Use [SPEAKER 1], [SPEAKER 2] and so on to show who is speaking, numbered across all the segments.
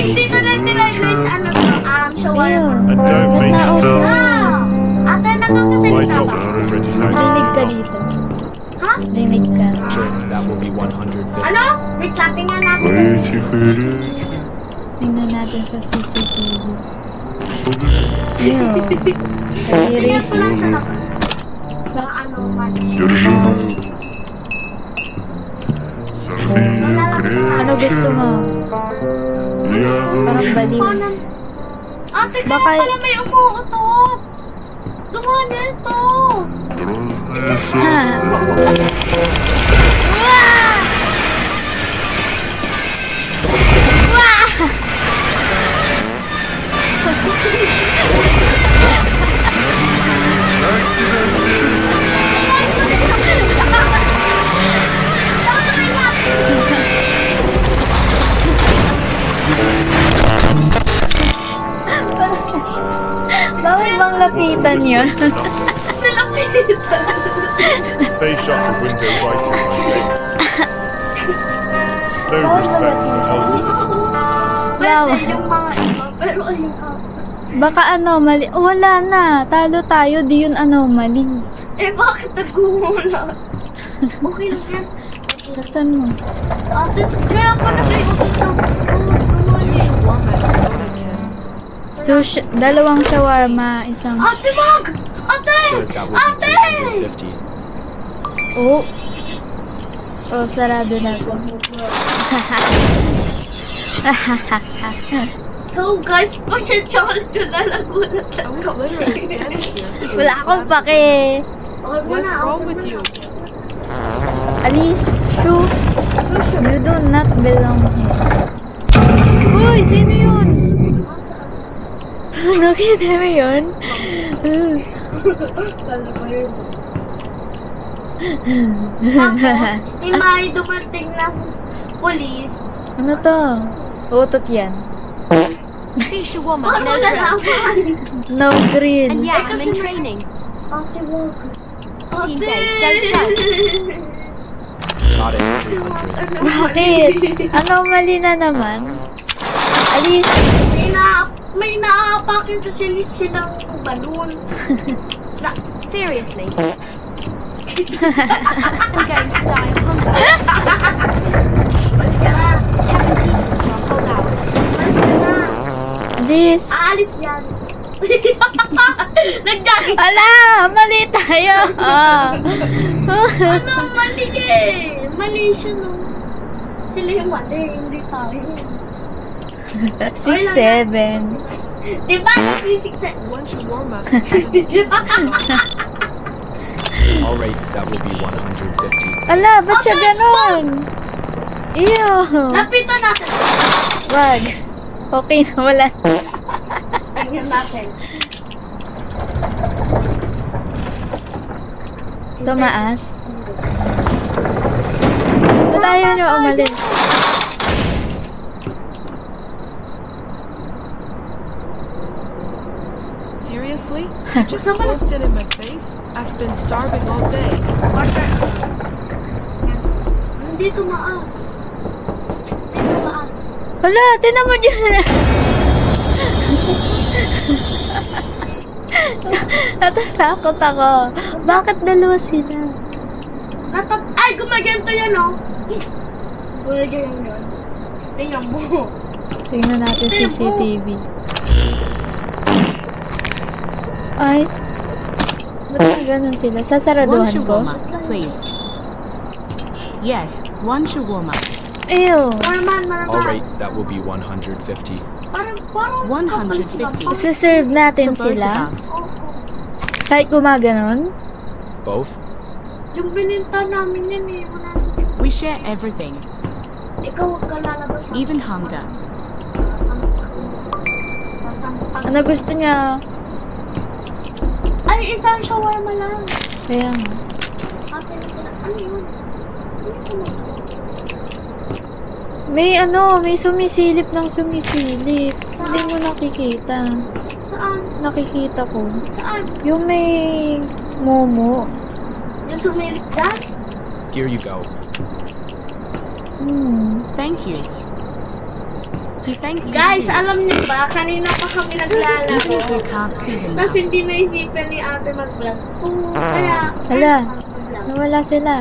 [SPEAKER 1] Dito na nilagay sa ano to, shawarma.
[SPEAKER 2] And don't
[SPEAKER 3] Ba't
[SPEAKER 2] make
[SPEAKER 3] na
[SPEAKER 2] it
[SPEAKER 3] auto?
[SPEAKER 1] Ate,
[SPEAKER 2] my
[SPEAKER 1] nakakasalita
[SPEAKER 2] job
[SPEAKER 1] ba?
[SPEAKER 2] is already nice.
[SPEAKER 3] Rinig ka dito.
[SPEAKER 1] Ha?
[SPEAKER 3] Rinig ka.
[SPEAKER 4] Sure, that will be 150.
[SPEAKER 1] Ano? Wait, clapping nga natin sa CCTV.
[SPEAKER 3] Tingnan natin sa CCTV. Ayun. Kadiri.
[SPEAKER 1] Tingnan ko lang sa labas. Baka ano, match. So, lalabas na.
[SPEAKER 3] Ano gusto mo? Parang baliw.
[SPEAKER 1] Ate, kaya
[SPEAKER 3] Baka-
[SPEAKER 1] pala may umuutot. Gumana ito.
[SPEAKER 3] Ha? Bakit bang lapitan yun?
[SPEAKER 1] Nilapitan.
[SPEAKER 2] They shut the window right in my face. No respect for elders of the law.
[SPEAKER 3] Yawa.
[SPEAKER 1] Pwede yung mga iba, pero ayun ate.
[SPEAKER 3] Baka anomaly. Wala na. Talo tayo. Di yun anomaly.
[SPEAKER 1] Eh, bakit nagumula? Okay lang yan.
[SPEAKER 3] Laksan mo.
[SPEAKER 1] Ate, kaya pala may utot na.
[SPEAKER 3] Dalawang shawarma. Isang...
[SPEAKER 1] Ate, wag! Ate!
[SPEAKER 4] Sure, that will
[SPEAKER 1] Ate!
[SPEAKER 4] be 150.
[SPEAKER 3] Oh. Oh, sarado na to.
[SPEAKER 1] So guys, pasensyahan nyo na nagulat
[SPEAKER 5] I
[SPEAKER 1] lang
[SPEAKER 5] was
[SPEAKER 1] ako.
[SPEAKER 5] literally standing here.
[SPEAKER 3] Wala akong pake.
[SPEAKER 1] Okay mo
[SPEAKER 5] What's
[SPEAKER 1] na,
[SPEAKER 5] wrong
[SPEAKER 1] okay
[SPEAKER 5] with
[SPEAKER 1] mo
[SPEAKER 5] you?
[SPEAKER 1] na.
[SPEAKER 3] Alice, shoo. You do not belong here. Uy, sino yun? Nakita mo yun?
[SPEAKER 1] Tapos, may dumating na police.
[SPEAKER 3] Ano to? Utot yan.
[SPEAKER 6] See shawarma,
[SPEAKER 1] Paano
[SPEAKER 6] no
[SPEAKER 1] wala
[SPEAKER 6] grill.
[SPEAKER 1] naman?
[SPEAKER 3] No green.
[SPEAKER 6] And yeah, I'm
[SPEAKER 1] kasi
[SPEAKER 6] in training.
[SPEAKER 1] Ate, wag.
[SPEAKER 6] Team day, don't judge.
[SPEAKER 4] Got it, 300.
[SPEAKER 3] Bakit? Anomaly na naman. Alice,
[SPEAKER 1] May naapakin kasi list silang balloons.
[SPEAKER 6] Seriously. I'm going to die of hunger.
[SPEAKER 1] Malis ka na.
[SPEAKER 6] Haven't eaten for a whole hour.
[SPEAKER 1] Malis ka na.
[SPEAKER 3] Alice.
[SPEAKER 1] Aalis yan. Nag-jogging.
[SPEAKER 3] Ala, mali tayo. Ah.
[SPEAKER 1] Ano, mali eh. Mali siya no. Sila yung mali, hindi tayo.
[SPEAKER 3] 6-7.
[SPEAKER 1] Diba? 6-6.
[SPEAKER 5] One shawarma.
[SPEAKER 4] All right, that will be 150.
[SPEAKER 3] Ala, ba't siya ganon? Iyo.
[SPEAKER 1] Lapitan natin.
[SPEAKER 3] Wag. Okay na, wala.
[SPEAKER 1] Tingnan natin.
[SPEAKER 3] Tumaas. Ba't ayaw nyo umalis?
[SPEAKER 5] Seriously? You just forced it in my face? I've been starving all day.
[SPEAKER 1] Order. Hindi tumaas. Hindi tumaas.
[SPEAKER 3] Hala, tinan mo dyan. Natatakot ako. Bakit dalawa sila?
[SPEAKER 1] Ay, gumaganto yan oh. Gumaganto yun. Tingnan mo.
[SPEAKER 3] Tingnan natin CCTV. Ay. Ba't na ganun sila?
[SPEAKER 7] One
[SPEAKER 3] Sasaraduhan ko?
[SPEAKER 7] shawarma, please. Yes, one shawarma.
[SPEAKER 3] Ew.
[SPEAKER 1] Norman,
[SPEAKER 4] All
[SPEAKER 1] normal.
[SPEAKER 4] right, that will be 150.
[SPEAKER 1] Parang
[SPEAKER 7] 150.
[SPEAKER 3] Isuserve natin
[SPEAKER 7] For both
[SPEAKER 3] sila.
[SPEAKER 7] of us.
[SPEAKER 3] Kahit gumaganon.
[SPEAKER 4] Both?
[SPEAKER 1] Yung bininta namin yan eh.
[SPEAKER 7] We share everything,
[SPEAKER 1] Ikaw huwag ka lalabas sa
[SPEAKER 7] even hunger.
[SPEAKER 1] Sasampag.
[SPEAKER 3] Ano gusto niya?
[SPEAKER 1] Ay, isang shawarma lang.
[SPEAKER 3] Kaya nga.
[SPEAKER 1] Ate na sila. Ano yun?
[SPEAKER 3] May sumisilip ng sumisilip. Hindi mo nakikita.
[SPEAKER 1] Saan?
[SPEAKER 3] Nakikita ko.
[SPEAKER 1] Saan?
[SPEAKER 3] Yung may momo.
[SPEAKER 1] Yung sumilip dyan?
[SPEAKER 4] Here you go.
[SPEAKER 3] Hmm.
[SPEAKER 7] Thank you. He thanks you
[SPEAKER 1] Guys,
[SPEAKER 7] too.
[SPEAKER 1] alam niyo ba, kanina pa kami naglalaro.
[SPEAKER 7] Even if we can't see him now.
[SPEAKER 1] Tapos hindi naisipan ni ate mag-vlog. Kaya,
[SPEAKER 3] Hala.
[SPEAKER 1] mag-vlog.
[SPEAKER 3] Nawala sila.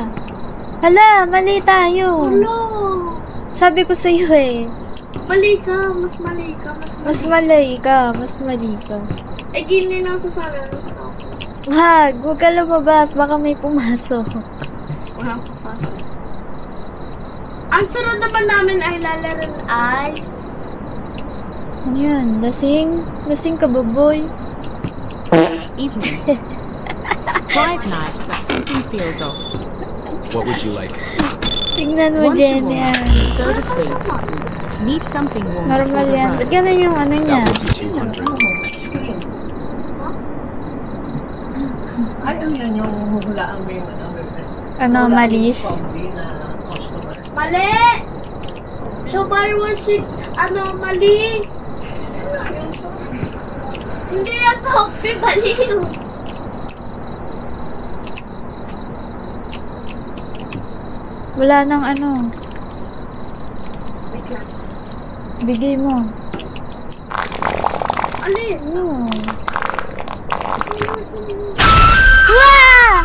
[SPEAKER 3] Hala, mali tayo.
[SPEAKER 1] Hello!
[SPEAKER 3] Sabi ko sa'yo eh.
[SPEAKER 1] Mali ka, mas mali ka,
[SPEAKER 3] Mas mali ka, mas mali ka.
[SPEAKER 1] Eh, gini na sa sana, mas ako.
[SPEAKER 3] Huwag ka lumabas, baka may pumasok.
[SPEAKER 1] Walang papasok. Ang sunod naman namin ay lalaroin ay...
[SPEAKER 3] Ano yun? Lasing? Lasing ka ba, boy?
[SPEAKER 7] Evening. Quiet night, but something feels off.
[SPEAKER 4] What would you like?
[SPEAKER 3] Tingnan mo,
[SPEAKER 7] Want
[SPEAKER 3] Jenny.
[SPEAKER 7] you warm? Soda, please. Need something warm
[SPEAKER 3] Normal
[SPEAKER 7] before the
[SPEAKER 3] yan.
[SPEAKER 7] run.
[SPEAKER 3] Ba't ganun yung ano niya?
[SPEAKER 4] That will be 200.
[SPEAKER 8] Ay, ano yan yung huhulaan mo yung
[SPEAKER 3] Anomalies.
[SPEAKER 8] zombie na customer.
[SPEAKER 1] Mali! Showbar 16, mali! Hindi yan sa Hopi, mali yun.
[SPEAKER 3] Wala nang ano.
[SPEAKER 1] Wait lang.
[SPEAKER 3] Bigay mo.
[SPEAKER 1] Alis!
[SPEAKER 3] Oh. Wah!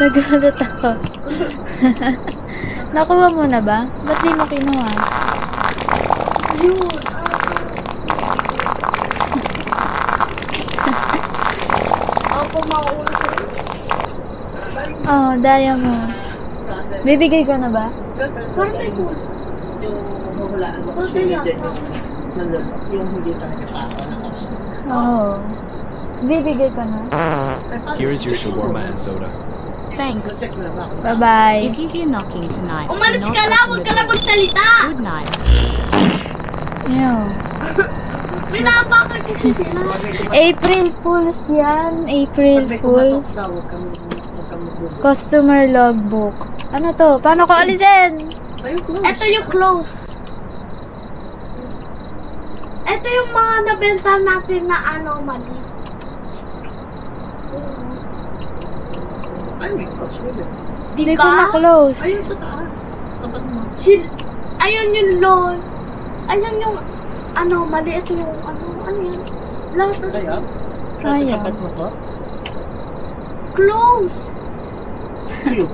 [SPEAKER 3] Nagulat ako. Nakuha mo na ba? Ba't di mo kinuha?
[SPEAKER 1] Yun. Ako mauuna sa
[SPEAKER 3] Oh, daya mo. Bibigay ko na ba?
[SPEAKER 1] Parang may cool.
[SPEAKER 8] Yung huhulaan mo
[SPEAKER 1] So,
[SPEAKER 8] kasi
[SPEAKER 1] kaya-
[SPEAKER 8] legit yung nalulok, yung hindi talaga tao na customer.
[SPEAKER 3] Oo. Bibigay ko na.
[SPEAKER 4] Here is your shawarma and soda.
[SPEAKER 7] Thanks.
[SPEAKER 8] Check mo na ba kung
[SPEAKER 3] Bye-bye.
[SPEAKER 7] If you hear knocking tonight,
[SPEAKER 1] Umalis
[SPEAKER 7] do
[SPEAKER 1] ka
[SPEAKER 7] not
[SPEAKER 1] lang!
[SPEAKER 7] open
[SPEAKER 1] Huwag
[SPEAKER 7] the
[SPEAKER 1] ka lang
[SPEAKER 7] door.
[SPEAKER 1] magsalita!
[SPEAKER 7] Good night.
[SPEAKER 3] Ew.
[SPEAKER 1] Pinapakal kasi sila.
[SPEAKER 3] April Fools yan. April
[SPEAKER 8] pag may kumatok
[SPEAKER 3] Fools.
[SPEAKER 8] daw, huwag kang magbubuo.
[SPEAKER 3] Customer logbook. Ano to? Paano ko alisin?
[SPEAKER 8] Ayun, close.
[SPEAKER 1] Ito yung close. Ito yung mga nabenta natin na anomaly.
[SPEAKER 8] Ay, may close mo din.
[SPEAKER 3] Hindi ko
[SPEAKER 1] Diba?
[SPEAKER 3] na-close.
[SPEAKER 8] Ayun, sa taas. Tapat mo.
[SPEAKER 1] Ayun yung LOL. Ayun yung anomaly. Ito yung ano yan? Lahat na
[SPEAKER 8] Kaya?
[SPEAKER 3] Kaya.
[SPEAKER 8] Tapat mo to?
[SPEAKER 1] close.
[SPEAKER 8] Q.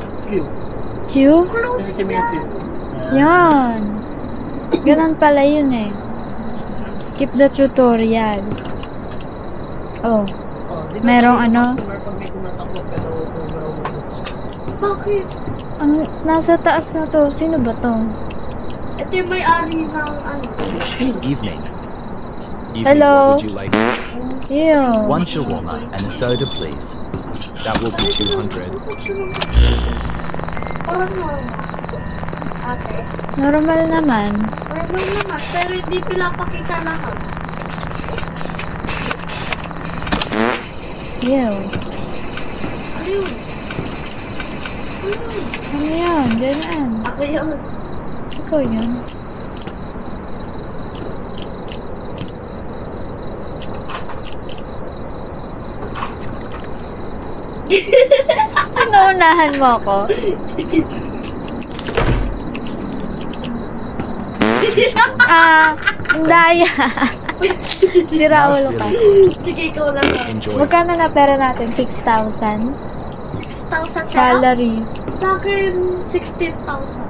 [SPEAKER 3] Q?
[SPEAKER 1] Close
[SPEAKER 8] Kasi may Q.
[SPEAKER 3] Yan. Ganun pala yun eh. Skip the tutorial. Oh.
[SPEAKER 8] Oh, di ba
[SPEAKER 3] Merong
[SPEAKER 8] sabi ng
[SPEAKER 3] ano?
[SPEAKER 8] customer pag may kumatakbo, pero overall.
[SPEAKER 1] Bakit?
[SPEAKER 3] Ang nasa taas na to. Sino ba to?
[SPEAKER 1] Ito yung may-ari ng ano.
[SPEAKER 4] Evening.
[SPEAKER 3] Hello.
[SPEAKER 4] What would you like?
[SPEAKER 3] Ew.
[SPEAKER 4] One shawarma and a soda, please. That will be 200.
[SPEAKER 1] Parang normal. Ate.
[SPEAKER 3] Normal naman.
[SPEAKER 1] Normal naman. Pero hindi pinapakita lahat.
[SPEAKER 3] Ew.
[SPEAKER 1] Ano yun?
[SPEAKER 3] Ano yan? Ganyan.
[SPEAKER 1] Ako yun.
[SPEAKER 3] Ikaw yun. Pinaunahan mo ako. Daya. Sira ulo ka.
[SPEAKER 1] Sige, ikaw na lang.
[SPEAKER 4] Enjoy.
[SPEAKER 3] Magkano na pera natin? 6,000?
[SPEAKER 1] 6,000 sa'yo?
[SPEAKER 3] Salary.
[SPEAKER 1] Sa akin, 16,000.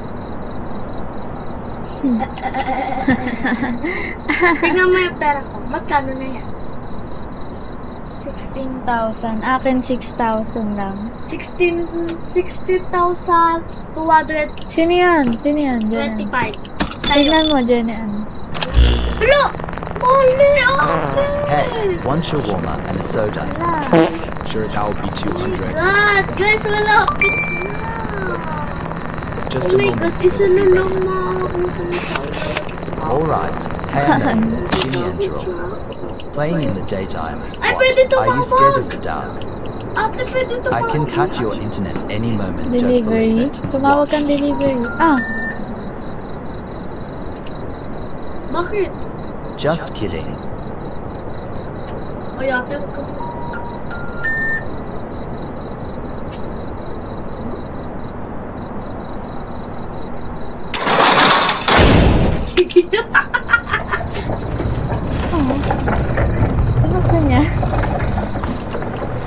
[SPEAKER 1] Tingnan mo yung pera ko. Magkano na yan?
[SPEAKER 3] 16,000. Akin 6,000 lang.
[SPEAKER 1] 16,225.
[SPEAKER 3] Sino yan? Sino yan? Diyan.
[SPEAKER 1] Sa'yo.
[SPEAKER 3] Tignan mo, Jenny. Ano?
[SPEAKER 1] Hello! Mali ako!
[SPEAKER 4] Hey, one shawarma and a soda.
[SPEAKER 3] Wala.
[SPEAKER 4] Sure, that will be 200.
[SPEAKER 1] God! Guys, wala ako na!
[SPEAKER 4] Just
[SPEAKER 1] Oh
[SPEAKER 4] a
[SPEAKER 1] my God,
[SPEAKER 4] moment.
[SPEAKER 1] isa
[SPEAKER 4] It
[SPEAKER 1] na
[SPEAKER 4] will be
[SPEAKER 1] lang
[SPEAKER 4] ready.
[SPEAKER 1] na.
[SPEAKER 4] Alright. Hey, Amelia, Jimmy and Joel. Playing in the daytime.
[SPEAKER 1] Ay,
[SPEAKER 4] What?
[SPEAKER 1] pwede
[SPEAKER 4] Are you
[SPEAKER 1] tumawag.
[SPEAKER 4] scared of the dark?
[SPEAKER 1] Ate, pwede ito
[SPEAKER 4] I can cut your internet any moment. Don't
[SPEAKER 3] Delivery?
[SPEAKER 4] believe it.
[SPEAKER 3] Tumawag
[SPEAKER 4] Watch.
[SPEAKER 3] kang delivery. Ah,
[SPEAKER 1] Bakit?
[SPEAKER 4] Just kidding.
[SPEAKER 1] Ay, ate, huwag ka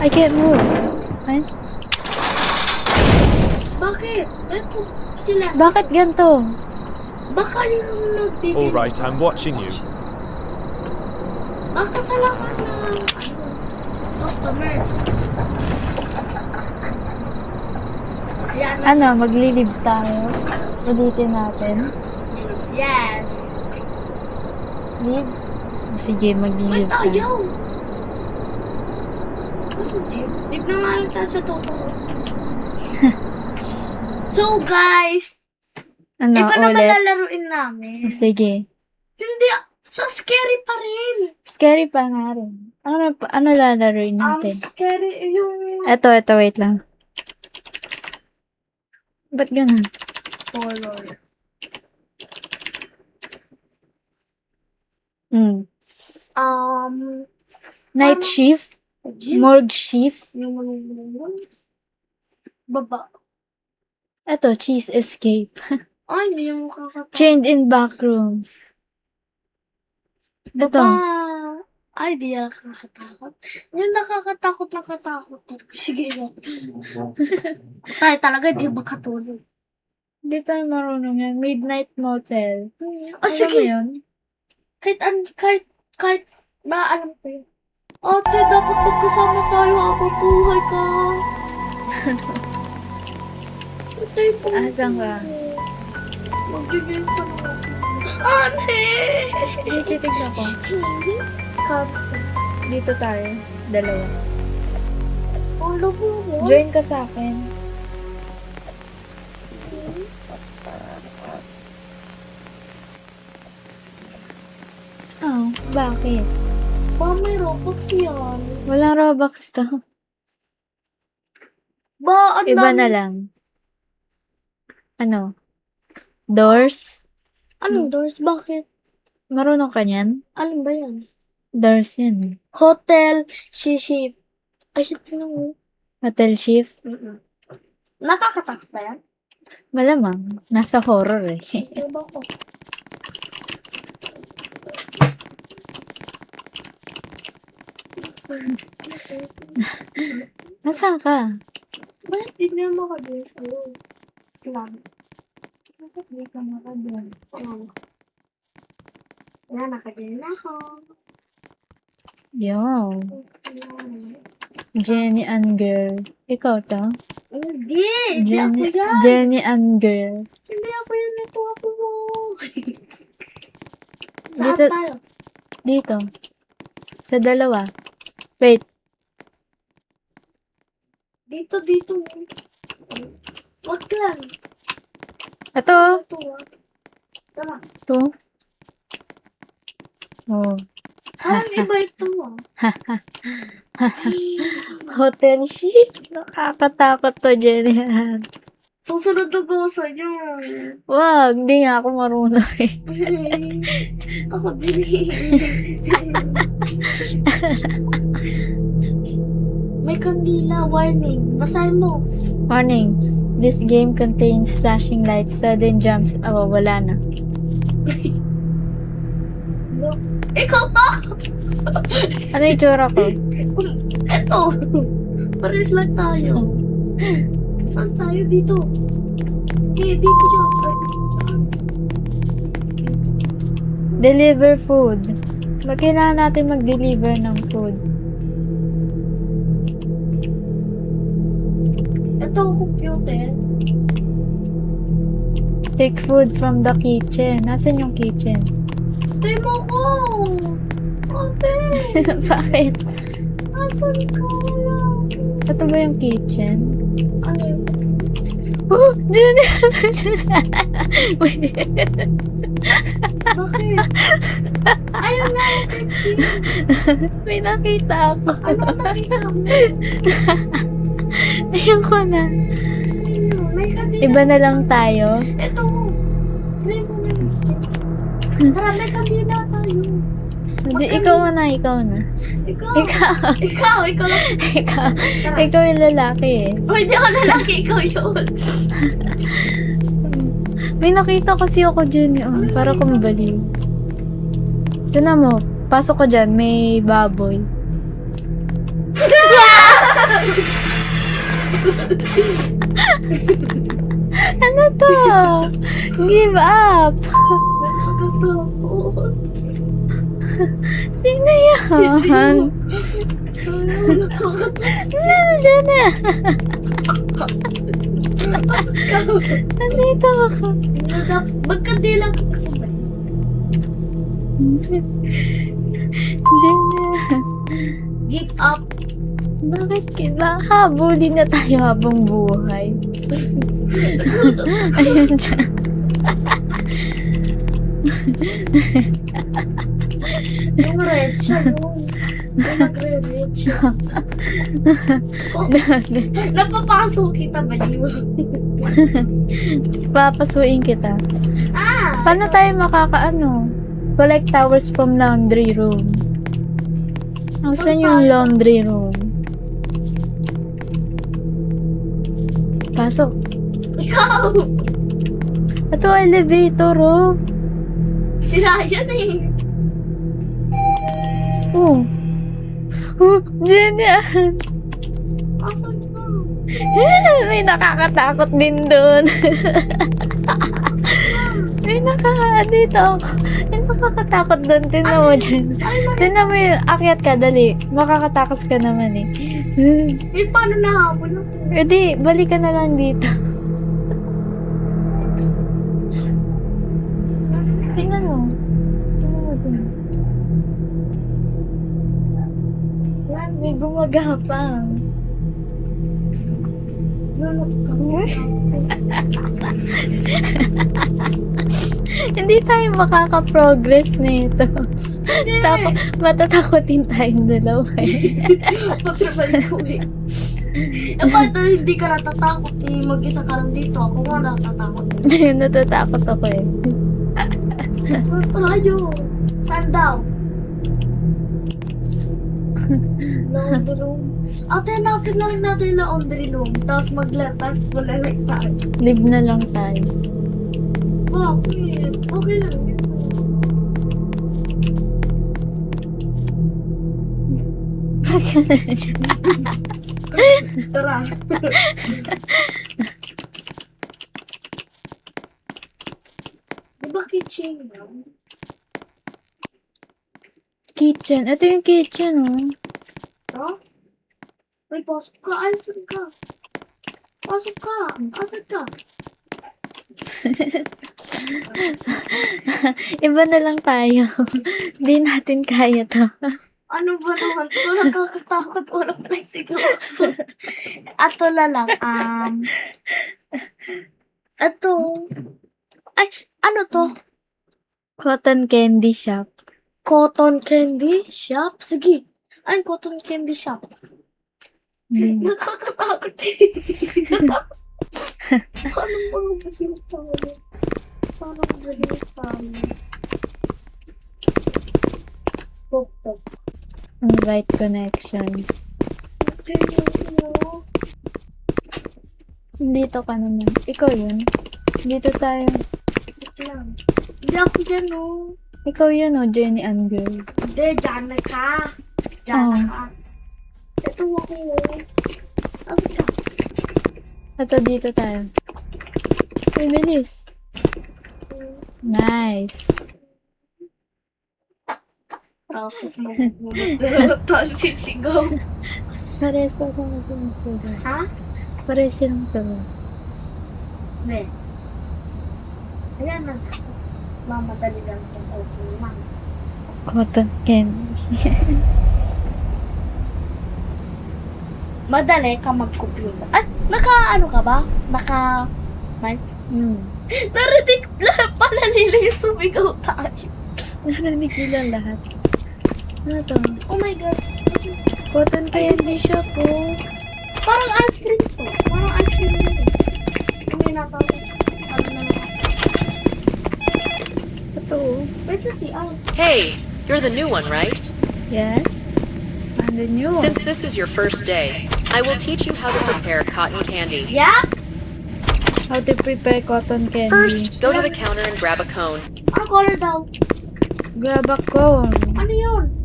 [SPEAKER 3] I can't move. Ay,
[SPEAKER 1] Bakit? Eto, sila.
[SPEAKER 3] bakit ganito?
[SPEAKER 1] Baka yun ang nagtitin.
[SPEAKER 2] Alright, I'm watching you.
[SPEAKER 1] Baka kasalanan ng customer. Yan.
[SPEAKER 3] Ano, maglilib tayo. Ulitin natin.
[SPEAKER 1] Yes.
[SPEAKER 3] Live? Sige,
[SPEAKER 1] Wait,
[SPEAKER 3] maglilib tayo.
[SPEAKER 1] tayo. Live na nga lang tayo sa totoo. So, guys.
[SPEAKER 3] Ano,
[SPEAKER 1] Iba naman
[SPEAKER 3] ulit?
[SPEAKER 1] lalaruin namin.
[SPEAKER 3] Sige.
[SPEAKER 1] Hindi, sa scary pa rin.
[SPEAKER 3] Scary pa nga rin. Ano lalaroin natin?
[SPEAKER 1] Scary yung
[SPEAKER 3] Eto, wait lang. Ba't ganun?
[SPEAKER 1] horror.
[SPEAKER 3] Night shift? Morgue shift?
[SPEAKER 1] Yung baba.
[SPEAKER 3] Eto, cheese escape.
[SPEAKER 1] Ay, hindi yung makakatakot.
[SPEAKER 3] Chained in back rooms. Eto.
[SPEAKER 1] Ay, di nakakatakot. Yung nakakatakot. Sige, yun. Tayo talaga, di ba katulog?
[SPEAKER 3] Hindi tayo marunong yan. Midnight Motel.
[SPEAKER 1] Oh,
[SPEAKER 3] Alam mo
[SPEAKER 1] sige.
[SPEAKER 3] yun?
[SPEAKER 1] Kahit, alam ko yun. Ate, dapat magkasama tayo habang buhay ka. Ate,
[SPEAKER 3] Asan ka?
[SPEAKER 1] Mag-game pa na ako. Ate!
[SPEAKER 3] Titignan ko.
[SPEAKER 1] Cancel.
[SPEAKER 3] Dito tayo. Dalawa.
[SPEAKER 1] Ano mo?
[SPEAKER 3] Join ka sa akin. Oh, bakit?
[SPEAKER 1] Ba, may Roblox yan.
[SPEAKER 3] Walang Robux to.
[SPEAKER 1] Ba, ang
[SPEAKER 3] Iba
[SPEAKER 1] dami-
[SPEAKER 3] na lang. Ano? Doors?
[SPEAKER 1] Anong doors? Bakit?
[SPEAKER 3] Marunong ka niyan?
[SPEAKER 1] Alin ba yan?
[SPEAKER 3] Doors yan.
[SPEAKER 1] Hotel, shiship. Ay, shit mo.
[SPEAKER 3] Hotel shift?
[SPEAKER 1] Nakakatakot ba yan?
[SPEAKER 3] Malamang. Nasa horror eh.
[SPEAKER 1] Diba ko?
[SPEAKER 3] Nasaan ka?
[SPEAKER 1] Bakit di na makadun sa loob? Lang. Bakit di ka makadun? Wala, nakadun na ako.
[SPEAKER 3] Yo. Jenny and girl. Ikaw to?
[SPEAKER 1] Hindi! Hindi ako yan!
[SPEAKER 3] Jenny and girl.
[SPEAKER 1] Hindi ako yan. Ito ako mo. Saan
[SPEAKER 3] Dito.
[SPEAKER 1] tayo?
[SPEAKER 3] Dito. Sa dalawa. Wait.
[SPEAKER 1] Dito. Wag lang.
[SPEAKER 3] Ito.
[SPEAKER 1] Ito ah. Tama.
[SPEAKER 3] Ito. Oh.
[SPEAKER 1] Iba ito ah.
[SPEAKER 3] Hotel shift. Nakakatakot to, Jenny.
[SPEAKER 1] Susunod na ko sa'yo.
[SPEAKER 3] Wag, di nga ako marunong eh.
[SPEAKER 1] Ako din. May kandila. Warning. Basahin mo.
[SPEAKER 3] Warning. This game contains flashing lights, sudden jumps. Oh, wala na.
[SPEAKER 1] Ikaw to!
[SPEAKER 3] Ano yung tsura ko?
[SPEAKER 1] Ito. Pares lang tayo. Saan tayo dito? Dito siya.
[SPEAKER 3] Deliver food. Ba't kailangan natin mag-deliver ng food?
[SPEAKER 1] Ito, computer.
[SPEAKER 3] Take food from the kitchen. Nasaan yung kitchen?
[SPEAKER 1] Ate mo ko! Ate!
[SPEAKER 3] Bakit?
[SPEAKER 1] Asan ka?
[SPEAKER 3] Ito ba yung kitchen?
[SPEAKER 1] Ano yun?
[SPEAKER 3] Oh! Jenny! Wait.
[SPEAKER 1] Bakit? Ayaw nga natin,
[SPEAKER 3] May nakita ako.
[SPEAKER 1] Ano nakita mo?
[SPEAKER 3] Ayoko na.
[SPEAKER 1] May kandila.
[SPEAKER 3] Iba na lang tayo.
[SPEAKER 1] Ito. Try mo na. Tara, may kandila tayo.
[SPEAKER 3] Hindi, ikaw na.
[SPEAKER 1] Ikaw lang.
[SPEAKER 3] Ikaw yung lalaki eh.
[SPEAKER 1] Oh, hindi ako lalaki. Ikaw yun.
[SPEAKER 3] May nakita kasi ako dyan yun. Para kung baliw. Ito na mo. Pasok ko dyan. May baboy. Ano to? Give up.
[SPEAKER 1] Nakakatakot.
[SPEAKER 3] Sino yan?
[SPEAKER 1] Nakakatakot.
[SPEAKER 3] Diyan na. Nandito ako.
[SPEAKER 1] Magkandila ka kasabay.
[SPEAKER 3] Diyan na.
[SPEAKER 1] Give up.
[SPEAKER 3] Bakit ba? Habulin na tayo habang buhay. Ayun siya.
[SPEAKER 1] Yung red siya, yung nagre-red siya. Napapasok kita ba di mo?
[SPEAKER 3] Papasuin kita. Paano tayo makakaano? Collect towers from laundry room. Saan yung laundry room? Pasok.
[SPEAKER 1] Ikaw!
[SPEAKER 3] Ito elevator, oh.
[SPEAKER 1] Sira yan eh.
[SPEAKER 3] Oh. Oh, Jenny.
[SPEAKER 1] Asan ka?
[SPEAKER 3] May nakakatakot din doon. Dito ako. May nakakatakot doon. Tignan mo dyan. Tignan mo yung akyat ka, dali. Makakatakos ka naman eh.
[SPEAKER 1] Eh, paano nahabol ako?
[SPEAKER 3] E di, balik ka na lang dito. Tingnan mo. Tingnan mo din. May gumagapang. Hindi tayo makaka-progress nito. Tapos, matatakotin tayong dalawa eh.
[SPEAKER 1] Pagsabalik ko eh. Eh, ba't hindi ka natatakot eh? Mag-isa ka lang dito. Ako nga natatakot eh.
[SPEAKER 3] Ayun, natatakot ako eh.
[SPEAKER 1] Saan tayo? Saan daw? Laundry room. Ate, napit lang natin yung laundry room. Tapos maglatas, malalak tayo.
[SPEAKER 3] Live na lang tayo.
[SPEAKER 1] Bakit? Okay lang yun. Tara. Di ba kitchen yan?
[SPEAKER 3] Kitchen. Ito yung kitchen, oh.
[SPEAKER 1] Ha? May pasok ka. Asan ka? Pasok ka. Asan ka?
[SPEAKER 3] Iba na lang tayo. Hindi natin kaya to.
[SPEAKER 1] Ano ba naman to? Nakakatakot. Wala pa lang sigaw. Ato na lang. Ato. Ay, ano to?
[SPEAKER 3] Cotton candy shop.
[SPEAKER 1] Cotton candy shop? Sige. Ay, cotton candy shop. Nakakatakot eh. Paano mga balita mo? Paano balita mo? Pop-pop.
[SPEAKER 3] Invite connections.
[SPEAKER 1] Okay, no.
[SPEAKER 3] Dito ka naman. Ikaw yun. Dito tayo.
[SPEAKER 1] Wait lang. Hindi ako dyan, no.
[SPEAKER 3] Ikaw yun, oh, Jenny and girl.
[SPEAKER 1] Hindi, dyan na ka. Dyan na ka. Ito ako. Asan ka?
[SPEAKER 3] Ito, dito tayo. Uy, bilis. Nice.
[SPEAKER 1] Tapos tapos sisigaw.
[SPEAKER 3] Pares pa ko kasi nito.
[SPEAKER 1] Ha?
[SPEAKER 3] Pares silang to.
[SPEAKER 1] Hindi. Ayan na. Mamadali lang itong auto lang.
[SPEAKER 3] Cotton candy.
[SPEAKER 1] Madali ka mag-computer. Ay, naka-ano ka ba? Narinig na pala nila yung sumigaw tayo.
[SPEAKER 3] Narinig nila lahat. Ano to?
[SPEAKER 1] Oh my God.
[SPEAKER 3] Cotton candy shop, oh.
[SPEAKER 1] Parang ice cream to. Parang ice cream na rin. May natawag. Ano na naman.
[SPEAKER 3] Ito, oh.
[SPEAKER 1] Where's the CR?
[SPEAKER 9] Hey, you're the new one, right?
[SPEAKER 3] Yes. And the new one.
[SPEAKER 9] Since this is your first day, I will teach you how to prepare cotton candy.
[SPEAKER 1] Yeah?
[SPEAKER 3] How to prepare cotton candy.
[SPEAKER 9] First, go to the counter and grab a cone.
[SPEAKER 1] Ano color daw?
[SPEAKER 3] Grab a cone.
[SPEAKER 1] Ano yun?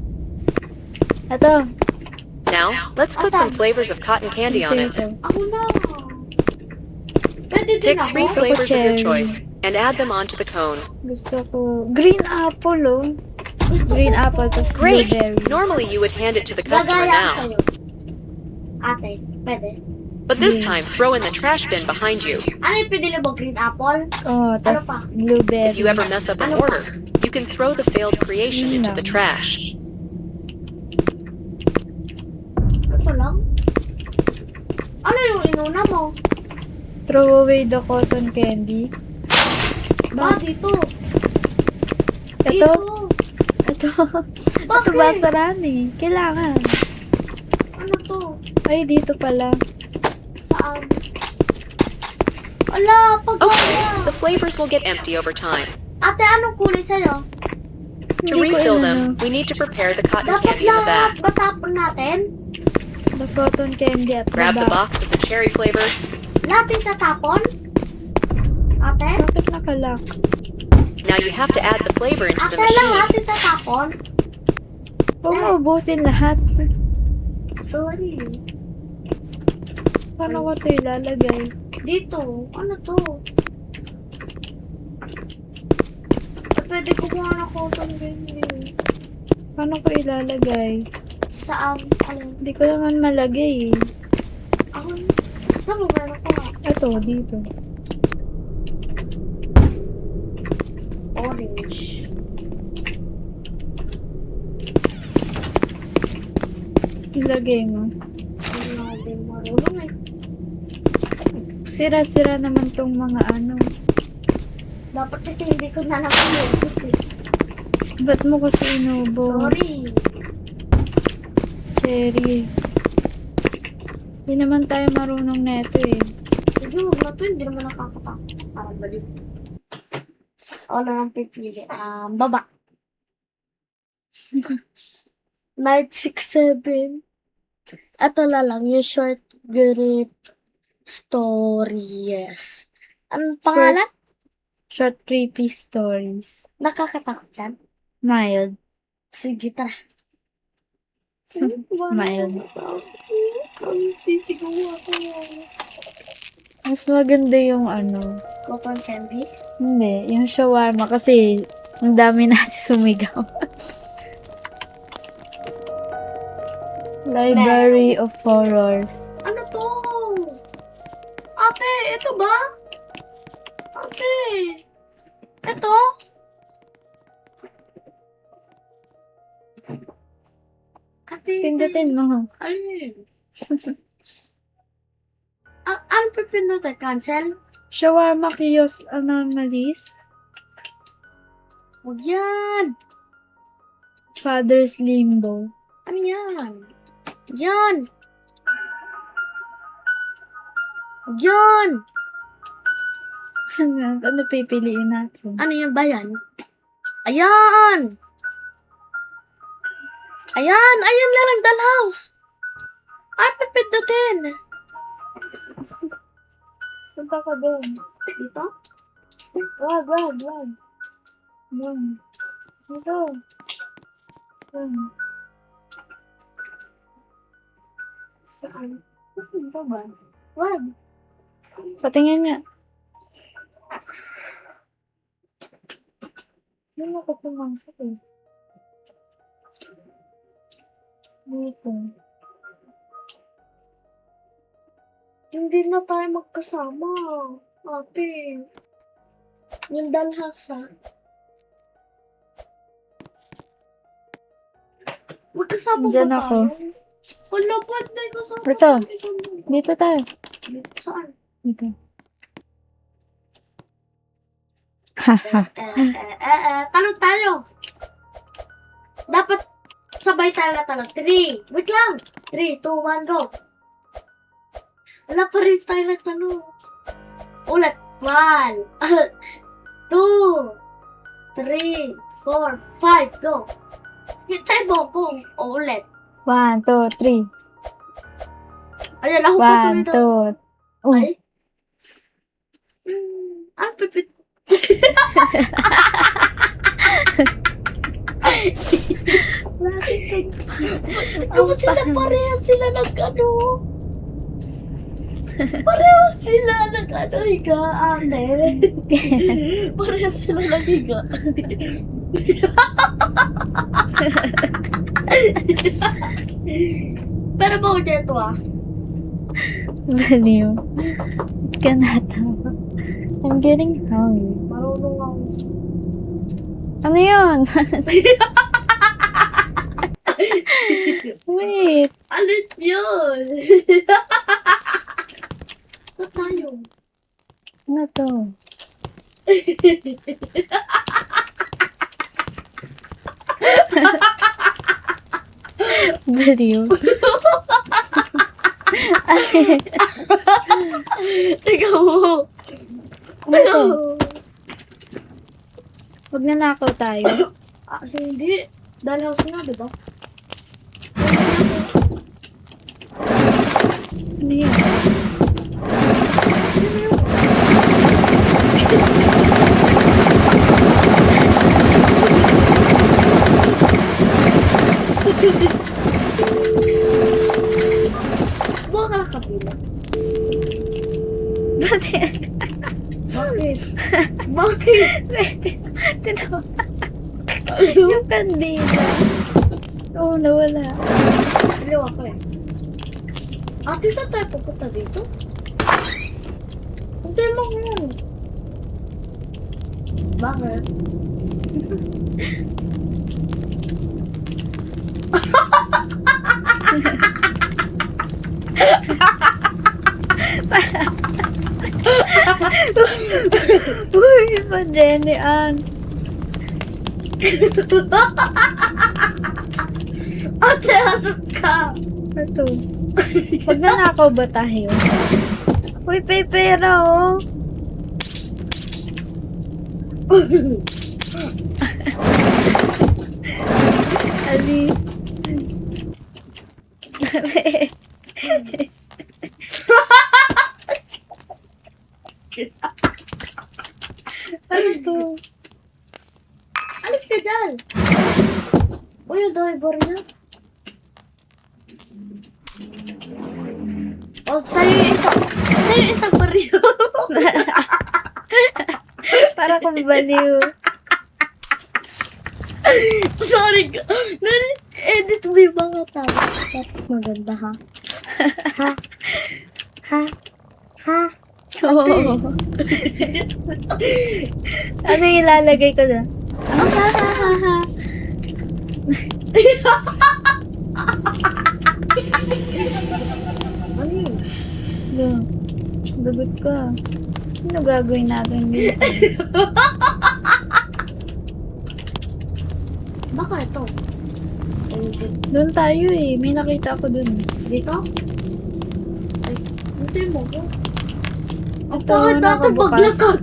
[SPEAKER 3] Ito.
[SPEAKER 9] Now, let's put some flavors of cotton candy on it.
[SPEAKER 3] Dito.
[SPEAKER 1] Ako na. Pwede din
[SPEAKER 9] Pick
[SPEAKER 1] ako.
[SPEAKER 9] 3 flavors of your
[SPEAKER 3] cherry.
[SPEAKER 9] choice and add them onto the cone.
[SPEAKER 3] Gusto ko. Green apple, oh. Green apple, tas
[SPEAKER 9] Great!
[SPEAKER 3] blueberry.
[SPEAKER 9] Normally you would hand it to the customer
[SPEAKER 1] Gagaya ako
[SPEAKER 9] now,
[SPEAKER 1] sa'yo. Ate, pwede.
[SPEAKER 9] but this time throw in the trash bin behind you.
[SPEAKER 1] Ano yung pinili mo? Green apple?
[SPEAKER 3] Oh, tas
[SPEAKER 1] pa?
[SPEAKER 3] blueberry.
[SPEAKER 9] If you ever mess up an
[SPEAKER 1] Ano pa?
[SPEAKER 9] order, you can throw the failed creation
[SPEAKER 3] Yun
[SPEAKER 9] into the
[SPEAKER 3] lang.
[SPEAKER 9] trash.
[SPEAKER 1] Ito lang? Ano yung inuna mo?
[SPEAKER 3] Throw away the cotton candy.
[SPEAKER 1] Dito.
[SPEAKER 3] Ito?
[SPEAKER 1] Dito.
[SPEAKER 3] Ito. Ito
[SPEAKER 1] Bakit?
[SPEAKER 3] basaran eh. Kailangan.
[SPEAKER 1] Ano to?
[SPEAKER 3] Ay, dito pala.
[SPEAKER 1] Saan? Ala,
[SPEAKER 9] Okay,
[SPEAKER 1] pagkaya.
[SPEAKER 9] the flavors will get empty over time.
[SPEAKER 1] Ate, anong kulay sa'yo?
[SPEAKER 9] To
[SPEAKER 3] Hindi ko
[SPEAKER 9] refill
[SPEAKER 3] inano.
[SPEAKER 9] them, we need to prepare the cotton
[SPEAKER 1] Dapat
[SPEAKER 9] candy in the
[SPEAKER 1] lahat
[SPEAKER 9] bag.
[SPEAKER 1] batapon natin?
[SPEAKER 3] The cotton candy at
[SPEAKER 9] Grab the
[SPEAKER 3] the back.
[SPEAKER 9] box with the cherry flavor.
[SPEAKER 1] Lahat yung tatapon? Ate?
[SPEAKER 3] Bakit nakalock?
[SPEAKER 9] Now you have to add the flavor into the
[SPEAKER 1] Ate, lahat
[SPEAKER 9] machine.
[SPEAKER 1] yung tatapon?
[SPEAKER 3] Huwag mo ubusin lahat.
[SPEAKER 1] Sorry.
[SPEAKER 3] Paano ko ito ilalagay?
[SPEAKER 1] Dito. Ano to? Pwede ko kung ano cotton candy.
[SPEAKER 3] Paano ko ilalagay?
[SPEAKER 1] Saan? Ano?
[SPEAKER 3] Hindi ko naman malagay eh.
[SPEAKER 1] Ako? Saan mo meron ko nga?
[SPEAKER 3] Ito, dito.
[SPEAKER 1] Orange.
[SPEAKER 3] Ilagay mo.
[SPEAKER 1] Hindi na ako din marunong eh.
[SPEAKER 3] Sira-sira naman tong mga ano.
[SPEAKER 1] Dapat kasi hindi ko na nakalabos eh.
[SPEAKER 3] Ba't mo kasi inubos?
[SPEAKER 1] Sorry.
[SPEAKER 3] Cherry. Hindi naman tayo marunong neto eh.
[SPEAKER 1] Sige, huwag na to. Hindi naman nakakatakot. Parang balik. Ako na lang pipili. Baba. Night 6-7. Ito na lang. Yung short grip story. Yes. Anong pangalan?
[SPEAKER 3] Short creepy stories.
[SPEAKER 1] Nakakatakot yan.
[SPEAKER 3] Mild.
[SPEAKER 1] Sige, tara.
[SPEAKER 3] Mild.
[SPEAKER 1] Sisigaw ako.
[SPEAKER 3] Mas maganda yung ano.
[SPEAKER 1] Cotton candy?
[SPEAKER 3] Hindi, yung shawarma kasi ang dami natin sumigaw. Library of Horrors.
[SPEAKER 1] Ano to? Ate, ito ba? Ate. Ito? Ate.
[SPEAKER 3] Pindutin mo.
[SPEAKER 1] Ayun. Ano pipindutin? Cancel?
[SPEAKER 3] Shawarma kiosk anomalies.
[SPEAKER 1] Huwag yan.
[SPEAKER 3] Father's Limbo.
[SPEAKER 1] Ano yan? Yan. Yan.
[SPEAKER 3] Ano pipiliin natin?
[SPEAKER 1] Ano yan ba yan? Ayan! Ayan! Ayan na lang, dollhouse! Ay, pipindutin!
[SPEAKER 3] Punta ka doon.
[SPEAKER 1] Dito?
[SPEAKER 3] Wag. Doon. Dito. Doon.
[SPEAKER 1] Saan?
[SPEAKER 3] Saan ka ba? Wag. Patingin nga. Hindi ako pumasok eh. Dito.
[SPEAKER 1] Hindi na tayo magkasama. Ate. Yung dollhouse, ha? Magkasama
[SPEAKER 3] Diyan
[SPEAKER 1] ba
[SPEAKER 3] ako.
[SPEAKER 1] tayo? Wala, ba't may kasama
[SPEAKER 3] Ito.
[SPEAKER 1] tayo isang mundo?
[SPEAKER 3] Dito tayo.
[SPEAKER 1] Saan?
[SPEAKER 3] Dito. Haha.
[SPEAKER 1] Talong tayo. Dapat sabay tayo na talong. 3. Wait lang. 3, 2, 1, go. Wala pa rin tayo nagtanong. Ulit. 1, 2, 3, 4, 5, go. Hintay mo kung ulit.
[SPEAKER 3] 1, 2, 3.
[SPEAKER 1] Ayan, ako pa
[SPEAKER 3] 1,
[SPEAKER 1] tuloy.
[SPEAKER 3] 2.
[SPEAKER 1] Ay. Ang pipit. Bakit ka Ikaw sila parehas sila nag-ano. Parehas sila nag-ano, higa, ate. Parehas sila nag-higa. Pero ba dito
[SPEAKER 3] Baliw. Ba't ka natawa? I'm getting hungry.
[SPEAKER 1] Marunong ako.
[SPEAKER 3] Ano yun? Wait.
[SPEAKER 1] Alit yun. Saan tayo?
[SPEAKER 3] Ano to? Baliw.
[SPEAKER 1] Ikaw mo. Ikaw mo.
[SPEAKER 3] Huwag nanakaw tayo.
[SPEAKER 1] Hindi. Dahil house na, diba?
[SPEAKER 3] Ano yun?
[SPEAKER 1] Buka ka lang kabila.
[SPEAKER 3] Bakit?
[SPEAKER 1] Bakit? Bakit?
[SPEAKER 3] Tinawa. Yung kandila. Oo, nawala.
[SPEAKER 1] Iliw ako eh. Ate, saan tayo pupunta dito? Hindi mo yun. Bakit?
[SPEAKER 3] Uy, iba Jenny Ann.
[SPEAKER 1] Ate, hasot ka!
[SPEAKER 3] Ito. Huwag nanakaw ba tayo? Uy, pera oh. Alice. Ano to?
[SPEAKER 1] Alis ka dyan! Uy, yung driver niya. O, sa'yo yung isang baryo.
[SPEAKER 3] Para kang baliw.
[SPEAKER 1] Sorry ka. Edit mo yung mga tao. Bakit maganda, ha? Ha? Ha? Ha?
[SPEAKER 3] Oo. Ano yung ilalagay ko na?
[SPEAKER 1] Ano yun?
[SPEAKER 3] Dugot ka. Ano gagawin natin dito?
[SPEAKER 1] Baka ito.
[SPEAKER 3] Doon tayo eh. May nakita ako doon.
[SPEAKER 1] Dito? Ay, ito yung mo ko. Ang
[SPEAKER 3] Ito,
[SPEAKER 1] pangit natin
[SPEAKER 3] nakabukas.
[SPEAKER 1] maglakad.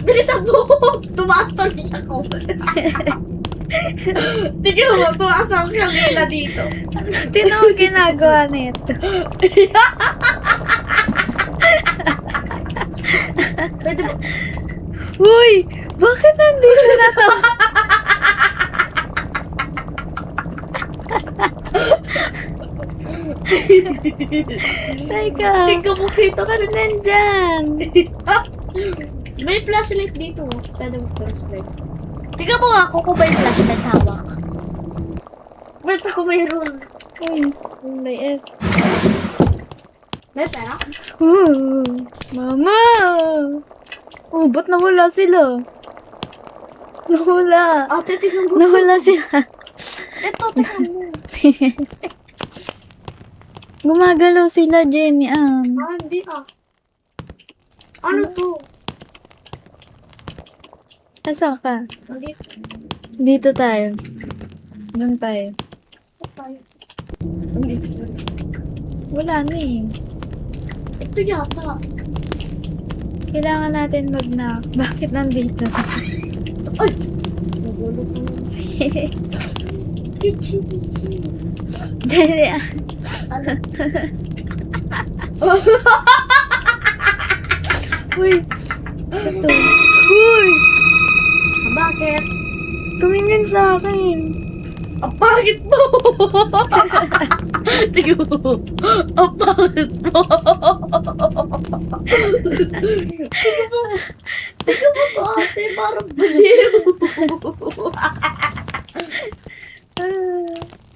[SPEAKER 1] Bilisan mo! Tumaas to niya ko. Tignan mo, tumaas ako kanila dito.
[SPEAKER 3] Tino ang ginagawa nito.
[SPEAKER 1] Pwede mo.
[SPEAKER 3] Uy! Bakit nandito na to? Teka.
[SPEAKER 1] Tingnan mo kita ka
[SPEAKER 3] Ano nandyan?
[SPEAKER 1] May flashlight dito. Pwede mo flashlight. Tingnan mo ako kung may flashlight hawak. Ba't ako mayroon?
[SPEAKER 3] Uy, may F.
[SPEAKER 1] May pera?
[SPEAKER 3] Mama! Oh, ba't nawala sila? Nawala.
[SPEAKER 1] Ate, tingnan mo.
[SPEAKER 3] Nawala sila.
[SPEAKER 1] Ito, tingnan mo.
[SPEAKER 3] Gumagalaw sila, Jenny.
[SPEAKER 1] Hindi Ano to?
[SPEAKER 3] Asa ka?
[SPEAKER 1] Nandito.
[SPEAKER 3] Dito tayo. Doon tayo.
[SPEAKER 1] Saan tayo? Nandito sila.
[SPEAKER 3] Wala na eh.
[SPEAKER 1] Ito yata.
[SPEAKER 3] Kailangan natin mag-knock. Bakit nandito?
[SPEAKER 1] Ay! Nagulo ko na. Kitchen.
[SPEAKER 3] Jenny,
[SPEAKER 1] Ano?
[SPEAKER 3] Uy! Ito. Uy!
[SPEAKER 1] Bakit?
[SPEAKER 3] Tumingin sa akin.
[SPEAKER 1] Ang pangit mo! Tingnan mo. Ang pangit mo. Tingnan mo to, ate. Parang baliw.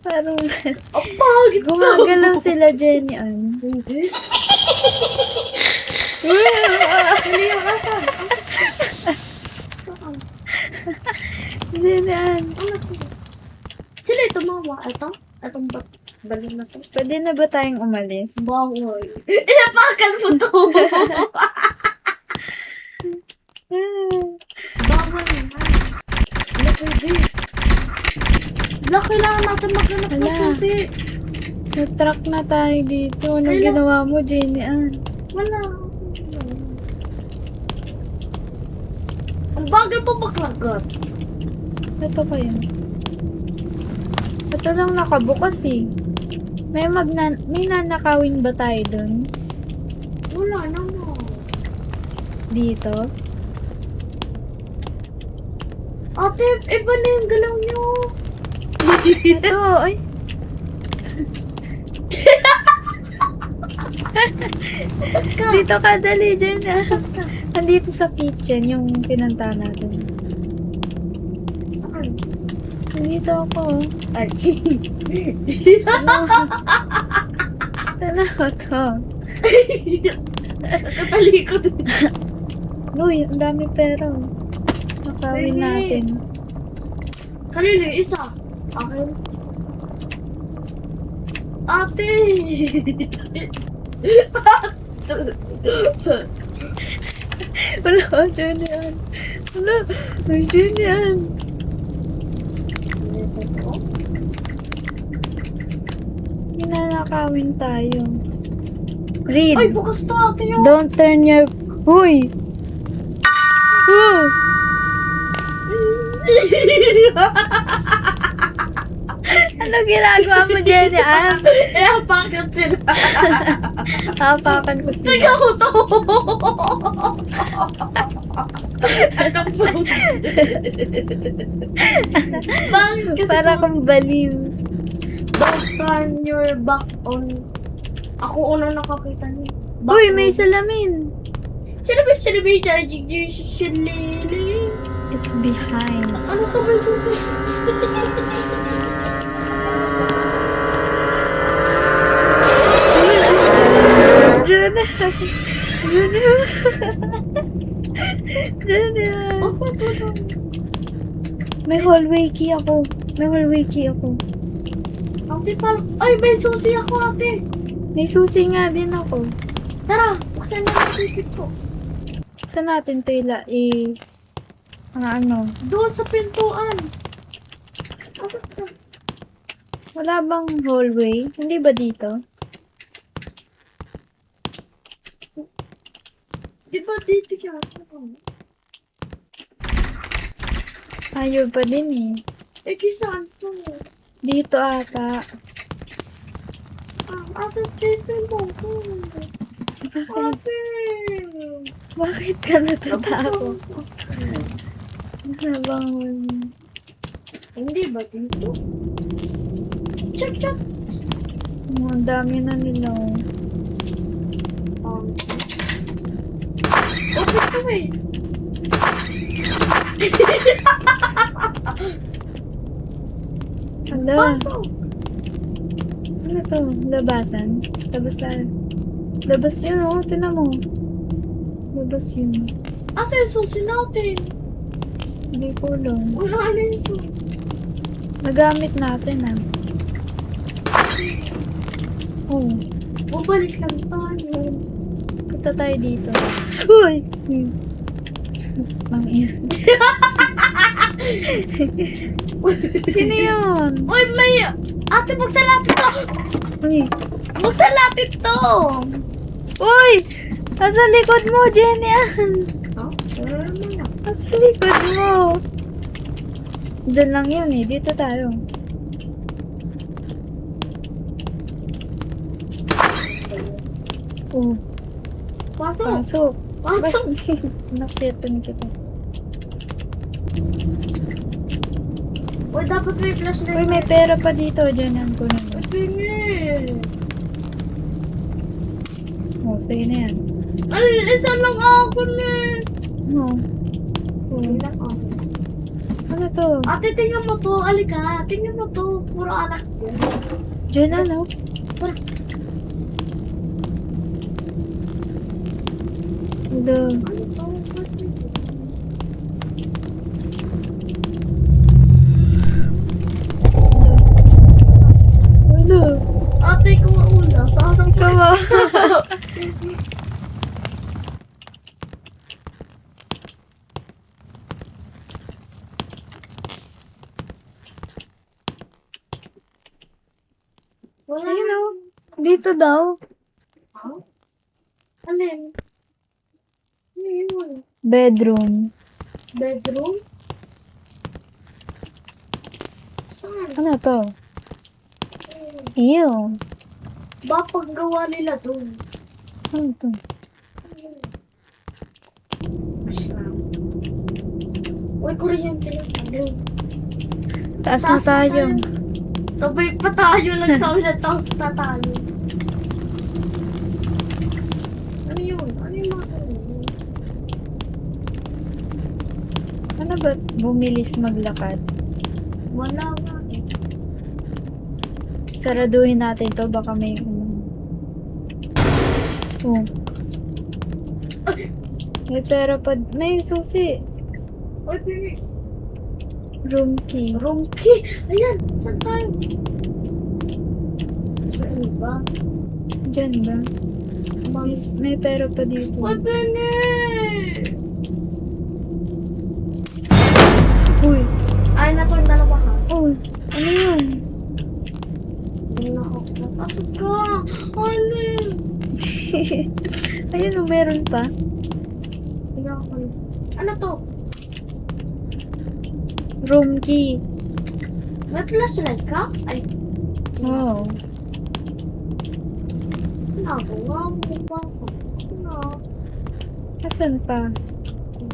[SPEAKER 3] Parang
[SPEAKER 1] Ang pangit mo.
[SPEAKER 3] gumagalaw sila, Jenny. Ann.
[SPEAKER 1] Hindi. Sili yung asan? Saan?
[SPEAKER 3] Jenny Ann.
[SPEAKER 1] Ano to? Sino ito tumawa? Ito? Itong baliw na to?
[SPEAKER 3] Pwede na ba tayong umalis?
[SPEAKER 1] Bawal. Inapakan mo to. Bawal na. Wala pwede. Wala, kailangan natin maghanap ng
[SPEAKER 3] Wala.
[SPEAKER 1] susi.
[SPEAKER 3] Nag-truck na tayo dito. Anong
[SPEAKER 1] Kailan-
[SPEAKER 3] ginawa mo, Jenny Ann?
[SPEAKER 1] Wala. Ang bagal pa baklagat.
[SPEAKER 3] Ito kayo. Ito lang nakabukas eh. May nanakawin ba tayo dun?
[SPEAKER 1] Wala naman.
[SPEAKER 3] Dito?
[SPEAKER 1] Ate, iba na yung galaw niyo.
[SPEAKER 3] Ito, ay. Dito ka, dali, Jenny Ann. Nandito sa kitchen, yung pinunta natin.
[SPEAKER 1] Saan?
[SPEAKER 3] Nandito ako.
[SPEAKER 1] Ay.
[SPEAKER 3] Ito na ako to.
[SPEAKER 1] Nakatalikod.
[SPEAKER 3] Uy, ang dami pera. Nakawin
[SPEAKER 1] Pwede.
[SPEAKER 3] natin.
[SPEAKER 1] Kanino yung isa? Akin. Ate!
[SPEAKER 3] Wala, Jenny Ann. Wala, Jenny Ann. Ninanakawin tayo. Read.
[SPEAKER 1] Ay, bukas to ate yun.
[SPEAKER 3] Don't turn your... Uy! Woo! Ano ginagawa mo, Jenny Ann?
[SPEAKER 1] Eh, bakit sila?
[SPEAKER 3] Hapakan ko sila.
[SPEAKER 1] Tingnan mo to! Bakit kasi
[SPEAKER 3] Para kang baliw.
[SPEAKER 1] don't turn your back on... Ako unang nakakita niya.
[SPEAKER 3] Uy, may salamin.
[SPEAKER 1] Sinabi, charging yung shilili.
[SPEAKER 3] It's behind.
[SPEAKER 1] Ano to ba susi?
[SPEAKER 3] Jenny Ann. Jenny Ann. Jenny Ann.
[SPEAKER 1] Ako to to.
[SPEAKER 3] May hallway key ako. May hallway key ako.
[SPEAKER 1] Ate pala. Ay, may susi ako ate.
[SPEAKER 3] May susi nga din ako.
[SPEAKER 1] Tara, buksan na natin ko.
[SPEAKER 3] Saan natin ito ano?
[SPEAKER 1] Doon sa pintuan. Asa ka?
[SPEAKER 3] Wala bang hallway? Hindi ba dito?
[SPEAKER 1] Di ba dito yata?
[SPEAKER 3] Ayaw pa din eh.
[SPEAKER 1] Eh, kisaan to?
[SPEAKER 3] Dito ata.
[SPEAKER 1] Asa chipin mo to?
[SPEAKER 3] Bakit?
[SPEAKER 1] Ate!
[SPEAKER 3] Bakit ka natatakot? Wala bang hallway?
[SPEAKER 1] Hindi ba dito? Check, check!
[SPEAKER 3] Ang dami na nila.
[SPEAKER 1] Open to eh!
[SPEAKER 3] Hala.
[SPEAKER 1] Pasok!
[SPEAKER 3] Ano to? Labasan? Labas tayo. Labas yun oh. Tinan mo. Labas yun.
[SPEAKER 1] Asa yung susi natin?
[SPEAKER 3] Hindi ko lang.
[SPEAKER 1] Wala na yung susi.
[SPEAKER 3] Nagamit natin ah. Oh.
[SPEAKER 1] Bumalik lang tayo.
[SPEAKER 3] Punta tayo dito. Uy! Ang ina. Sino yun?
[SPEAKER 1] Uy, may... Ate, buksan natin to!
[SPEAKER 3] Uy!
[SPEAKER 1] Buksan natin to!
[SPEAKER 3] Uy! Nasa likod mo, Jenny Ann!
[SPEAKER 1] Oh, wala naman na.
[SPEAKER 3] Nasa likod mo! Diyan lang yun eh. Dito tayo. Oh,
[SPEAKER 1] Pasok!
[SPEAKER 3] pasok.
[SPEAKER 1] Pasok!
[SPEAKER 3] Nakitan kita.
[SPEAKER 1] Uy, dapat may flashlight.
[SPEAKER 3] Uy, may pera pa dito. Diyan ang kunin mo.
[SPEAKER 1] Pinin.
[SPEAKER 3] Oh, sa'yo na yan.
[SPEAKER 1] Ay, isa lang ako na.
[SPEAKER 3] Oh.
[SPEAKER 1] Sige lang ako.
[SPEAKER 3] Ano to?
[SPEAKER 1] Ate, tingnan mo to. Alika, tingnan mo to. Puro anak ko.
[SPEAKER 3] Diyan ano? Hello.
[SPEAKER 1] Ano to?
[SPEAKER 3] Hello.
[SPEAKER 1] Ate, kumaula. Sasang
[SPEAKER 3] Kawa.
[SPEAKER 1] Wala.
[SPEAKER 3] Ayun o. Dito daw.
[SPEAKER 1] Alin? Ano yun?
[SPEAKER 3] Bedroom.
[SPEAKER 1] Bedroom? Saan?
[SPEAKER 3] Ano to? Ew.
[SPEAKER 1] Ba paggawa nila dun?
[SPEAKER 3] Ano to?
[SPEAKER 1] Mushroom. Uy, kuryente yung ano.
[SPEAKER 3] Taas na tayo.
[SPEAKER 1] Sabay pa tayo lang sa ulit, tapos tatayo. Ano yun? Ano yung mga kanina?
[SPEAKER 3] Ano ba? Bumilis maglakad.
[SPEAKER 1] Wala nga eh.
[SPEAKER 3] Saraduhin natin to. Baka may Oh. May pera pa. May susi.
[SPEAKER 1] Uy, baby.
[SPEAKER 3] Room key.
[SPEAKER 1] Room key! Ayan! Saan tayo? Ano ba?
[SPEAKER 3] Diyan ba? May pera pa dito.
[SPEAKER 1] Uy, Bene!
[SPEAKER 3] Uy.
[SPEAKER 1] Ay, naturn na naman ka.
[SPEAKER 3] Uy. Ano yun?
[SPEAKER 1] Hindi na ako. Napasok ka! Ano?
[SPEAKER 3] Ayun o, meron pa.
[SPEAKER 1] Hindi ako. Ano to?
[SPEAKER 3] Room key.
[SPEAKER 1] May flashlight ka? Ay,
[SPEAKER 3] Wow.
[SPEAKER 1] nagawa mo pa ako. Ano?
[SPEAKER 3] Asan pa?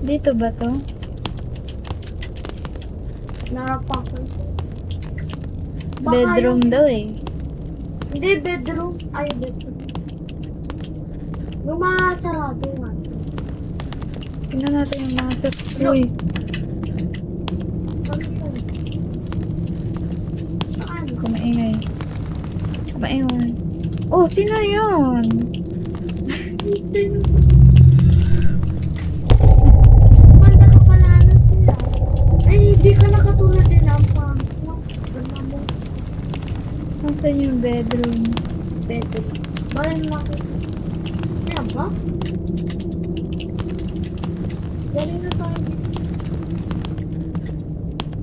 [SPEAKER 3] Dito ba to?
[SPEAKER 1] Narapakan ko.
[SPEAKER 3] Bedroom daw eh.
[SPEAKER 1] Hindi, bedroom. Ay, bedroom. Yung mga sarado nga.
[SPEAKER 3] Tingnan natin yung mga Uy.
[SPEAKER 1] Ano yun? Saan?
[SPEAKER 3] Kumaingay. Kumaingay. Oh, sino yun?
[SPEAKER 1] Manda ka pala na sila. Ay, hindi ka nakatulad din ang pangit. No? Ganda mo.
[SPEAKER 3] Nasaan yung bedroom?
[SPEAKER 1] Bedroom. Bayan mo ako. Kaya ba? Galing na tayo dito.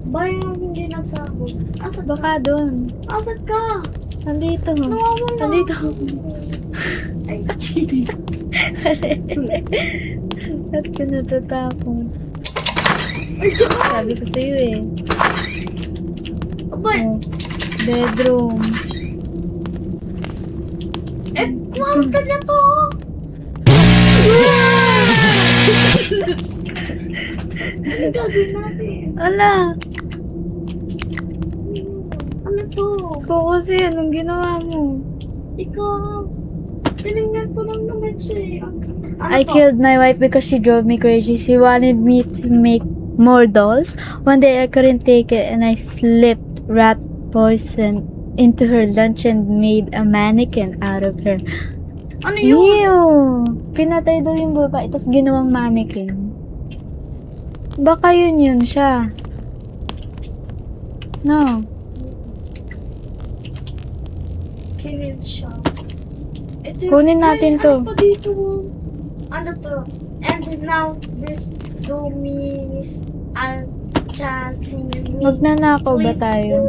[SPEAKER 1] Bayan hindi nagsabog. Asad ka?
[SPEAKER 3] Baka doon.
[SPEAKER 1] Asad ka?
[SPEAKER 3] Nandito.
[SPEAKER 1] Nawawala.
[SPEAKER 3] Nandito.
[SPEAKER 1] Ay,
[SPEAKER 3] Ba't ka natatakot? Sabi ko sa'yo eh.
[SPEAKER 1] abay.
[SPEAKER 3] Oh. Bedroom.
[SPEAKER 1] Eh, kwarto na to. Ano gagawin natin?
[SPEAKER 3] Ala!
[SPEAKER 1] Ano to?
[SPEAKER 3] Ikaw kasi, anong ginawa mo?
[SPEAKER 1] Ikaw. Tinignan ko lang naman siya eh. Ano
[SPEAKER 3] I
[SPEAKER 1] to?
[SPEAKER 3] killed my wife because she drove me crazy. She wanted me to make more dolls. One day I couldn't take it and I slipped rat poison into her lunch and made a mannequin out of her.
[SPEAKER 1] Ano yun?
[SPEAKER 3] Ew! Pinatay daw yung babae, tapos ginawang mannequin. Baka yun siya. No.
[SPEAKER 1] Kinil siya. Ito
[SPEAKER 3] Kunin natin
[SPEAKER 1] Ay,
[SPEAKER 3] to.
[SPEAKER 1] Ano pa dito? Ano to? And now, this Dominis Alchasing.
[SPEAKER 3] Magnanakaw ba tayo?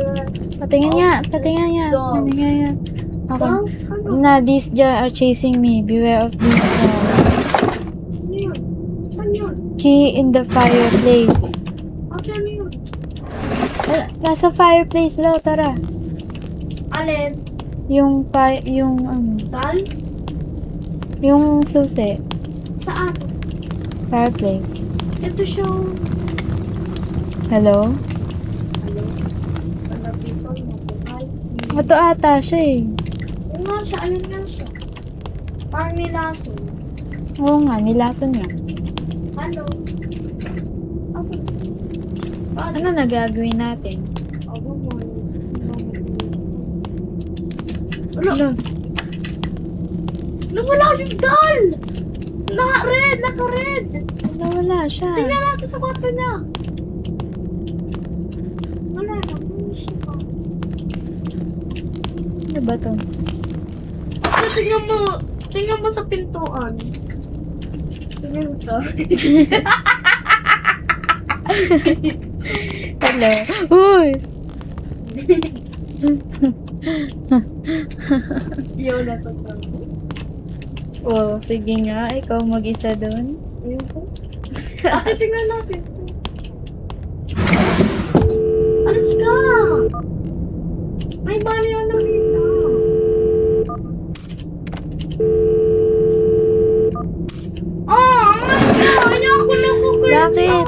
[SPEAKER 3] Patingin nga. Patingin nga. Okay. Na, these jar are chasing me. Beware of these jar.
[SPEAKER 1] Ano yun? Saan yun?
[SPEAKER 3] Key in the fireplace.
[SPEAKER 1] Ate, ano yun?
[SPEAKER 3] Nasa fireplace daw, tara.
[SPEAKER 1] Alin?
[SPEAKER 3] Yung
[SPEAKER 1] Dal?
[SPEAKER 3] yung susi.
[SPEAKER 1] Saan?
[SPEAKER 3] Fireplace.
[SPEAKER 1] Ito siya.
[SPEAKER 3] Hello?
[SPEAKER 1] Hello? Ano dito? Mabuhay.
[SPEAKER 3] Ito ata siya eh.
[SPEAKER 1] Oo nga siya. Ayun nga siya. Parang nilaso.
[SPEAKER 3] Oo nga, nilason niya.
[SPEAKER 1] Ano? Asan?
[SPEAKER 3] Ano na gagawin natin?
[SPEAKER 1] Ako mo.
[SPEAKER 3] Ano?
[SPEAKER 1] Nawala yung doll! Naka-red! Naka-red!
[SPEAKER 3] Wala siya.
[SPEAKER 1] Tingnan natin sa kwarto niya. Wala na. Ano siya?
[SPEAKER 3] Ano ba to?
[SPEAKER 1] Ate, tingnan mo. Tingnan mo sa pintuan. Tingnan mo to.
[SPEAKER 3] Hello? Uy!
[SPEAKER 1] Yun na to.
[SPEAKER 3] Oh, sige nga. Ikaw mag-isa doon.
[SPEAKER 1] Ayun po. Ate, tingnan natin. Alas ka! May bali ang nakita. Kaya ako nakukwenta.
[SPEAKER 3] Bakit?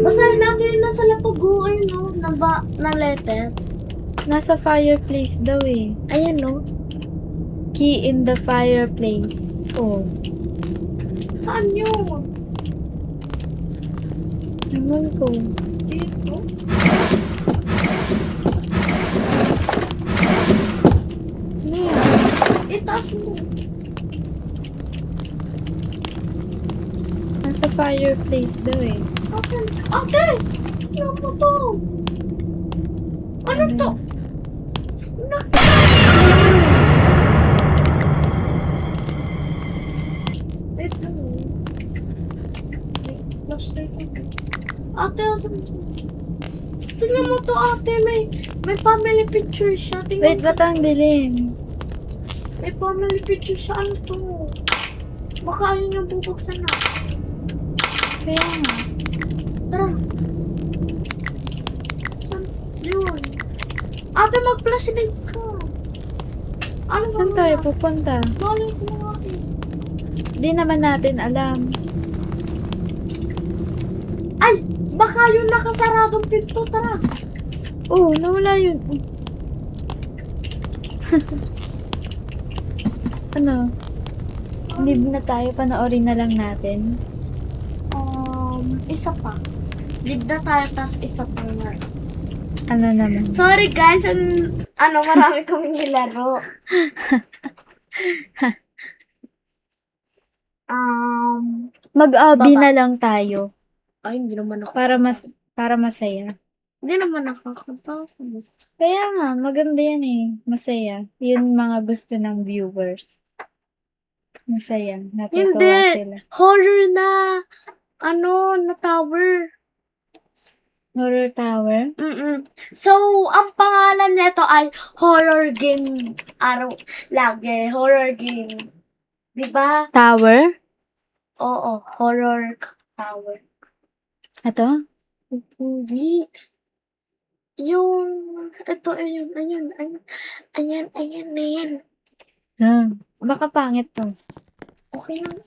[SPEAKER 1] Basahin natin yung nasa lapaguan, no? Na letter.
[SPEAKER 3] Nasa fireplace daw eh.
[SPEAKER 1] Ayan, no?
[SPEAKER 3] Key in the fireplace. Oh.
[SPEAKER 1] Saan yun?
[SPEAKER 3] Naman ko.
[SPEAKER 1] Dito?
[SPEAKER 3] Ano yan?
[SPEAKER 1] Itaas mo.
[SPEAKER 3] Nasa fireplace daw eh.
[SPEAKER 1] Ate! Ano mo to? Ano to? Wait lang. Flashlight ako. Ate, asan to? Tingnan mo to, ate. May family picture siya. Tingnan
[SPEAKER 3] Wait,
[SPEAKER 1] mo
[SPEAKER 3] ba't ang dilim?
[SPEAKER 1] May family picture siya. Ano to? Baka ayun yung bubuksan na.
[SPEAKER 3] Kaya nga.
[SPEAKER 1] Tara. Saan? Yun. Ate, mag-flashlight ka. Ano ba?
[SPEAKER 3] Saan tayo pupunta?
[SPEAKER 1] Malay ko nga eh.
[SPEAKER 3] Di naman natin alam.
[SPEAKER 1] Ay! Baka yung nakasaradong pinto. Tara.
[SPEAKER 3] Oh, nawala yun. Ano? Hindi na tayo, panoorin na lang natin.
[SPEAKER 1] Isa pa. Leave na tayo, tas isa pa nga.
[SPEAKER 3] Ano naman?
[SPEAKER 1] Sorry guys, marami kaming nilaro.
[SPEAKER 3] Mag-abi
[SPEAKER 1] Baba.
[SPEAKER 3] na lang tayo.
[SPEAKER 1] Ay, hindi naman ako.
[SPEAKER 3] Para masaya.
[SPEAKER 1] Hindi naman nakakatakot.
[SPEAKER 3] Kaya nga, maganda yan eh. Masaya. Yun mga gusto ng viewers. Masaya. Natutuwa
[SPEAKER 1] Hindi.
[SPEAKER 3] sila.
[SPEAKER 1] Horror na, na tower.
[SPEAKER 3] Horror Tower?
[SPEAKER 1] So, ang pangalan nito ay Horror Game lagi. Horror Game. Diba?
[SPEAKER 3] Tower?
[SPEAKER 1] Oo, Horror Tower.
[SPEAKER 3] Ito?
[SPEAKER 1] Hindi. Ayan.
[SPEAKER 3] Baka pangit to.
[SPEAKER 1] Okay lang.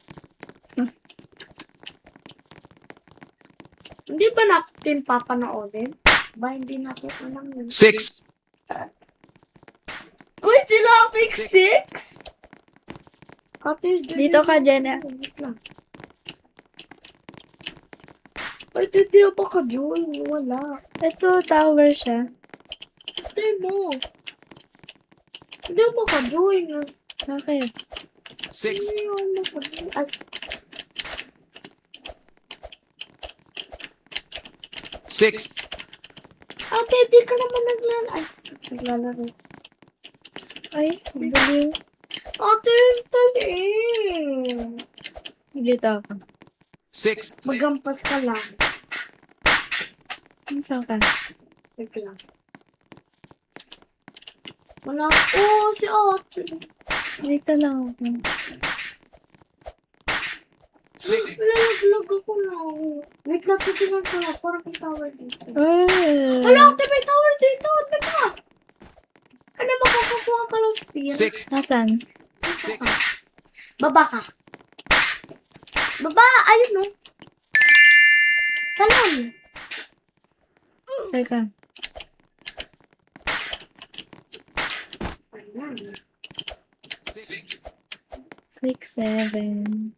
[SPEAKER 1] Hindi ba natin papanoodin? Ba, hindi natin alam yun.
[SPEAKER 2] 6.
[SPEAKER 1] Uy, sila Pick 6? Ate,
[SPEAKER 3] Dito ka, Jenna.
[SPEAKER 1] Wait lang. Ay, hindi pa ka, Joy. Wala.
[SPEAKER 3] Ito, tower siya.
[SPEAKER 1] Ate mo. Hindi mo ka, Joy.
[SPEAKER 3] Bakit?
[SPEAKER 2] 6.
[SPEAKER 1] Ay,
[SPEAKER 2] 6.
[SPEAKER 1] ate, di ka naman naglalaro.
[SPEAKER 3] Ay, baliw.
[SPEAKER 1] Ate, tayo
[SPEAKER 3] Dito ako.
[SPEAKER 2] 6.
[SPEAKER 1] Magampas ka lang.
[SPEAKER 3] Saan ka?
[SPEAKER 1] Wait lang. Wala. Oh, si ate.
[SPEAKER 3] Dito lang ako.
[SPEAKER 2] 6.
[SPEAKER 1] Nalaglag ako lang. Wait lang, titignan ko lang. Parang may tower dito.
[SPEAKER 3] Ay.
[SPEAKER 1] Wala, ate, may tower dito. Ano ba? Ano, makakakuha ka ng spear?
[SPEAKER 2] 6.
[SPEAKER 3] Nasaan?
[SPEAKER 1] Baba ka. Baba! Ayun, no? Talon!
[SPEAKER 3] Teka.
[SPEAKER 1] Ayan.
[SPEAKER 3] 6, 7.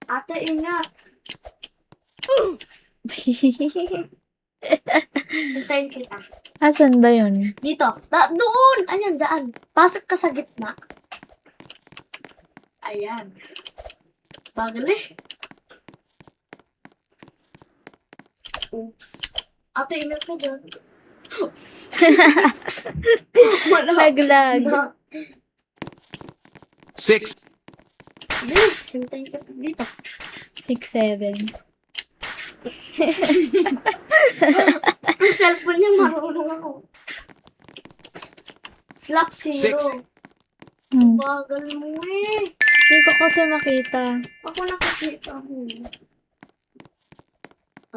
[SPEAKER 1] Ate, ingat. Hintayin kita.
[SPEAKER 3] Asan ba yun?
[SPEAKER 1] Dito. Doon! Ayan, daan. Pasok ka sa gitna. Ayan. Bagal eh. Oops. Ate, ingat ka dyan. Wala.
[SPEAKER 3] Naglag.
[SPEAKER 1] Na.
[SPEAKER 2] 6.
[SPEAKER 1] Bilis, hintayin kita dito.
[SPEAKER 3] 6, 7.
[SPEAKER 1] Ang cellphone niya, marunong ako. Slap 0. Bagal mo eh.
[SPEAKER 3] Hindi ko kasi makita.
[SPEAKER 1] Ako nakakita mo.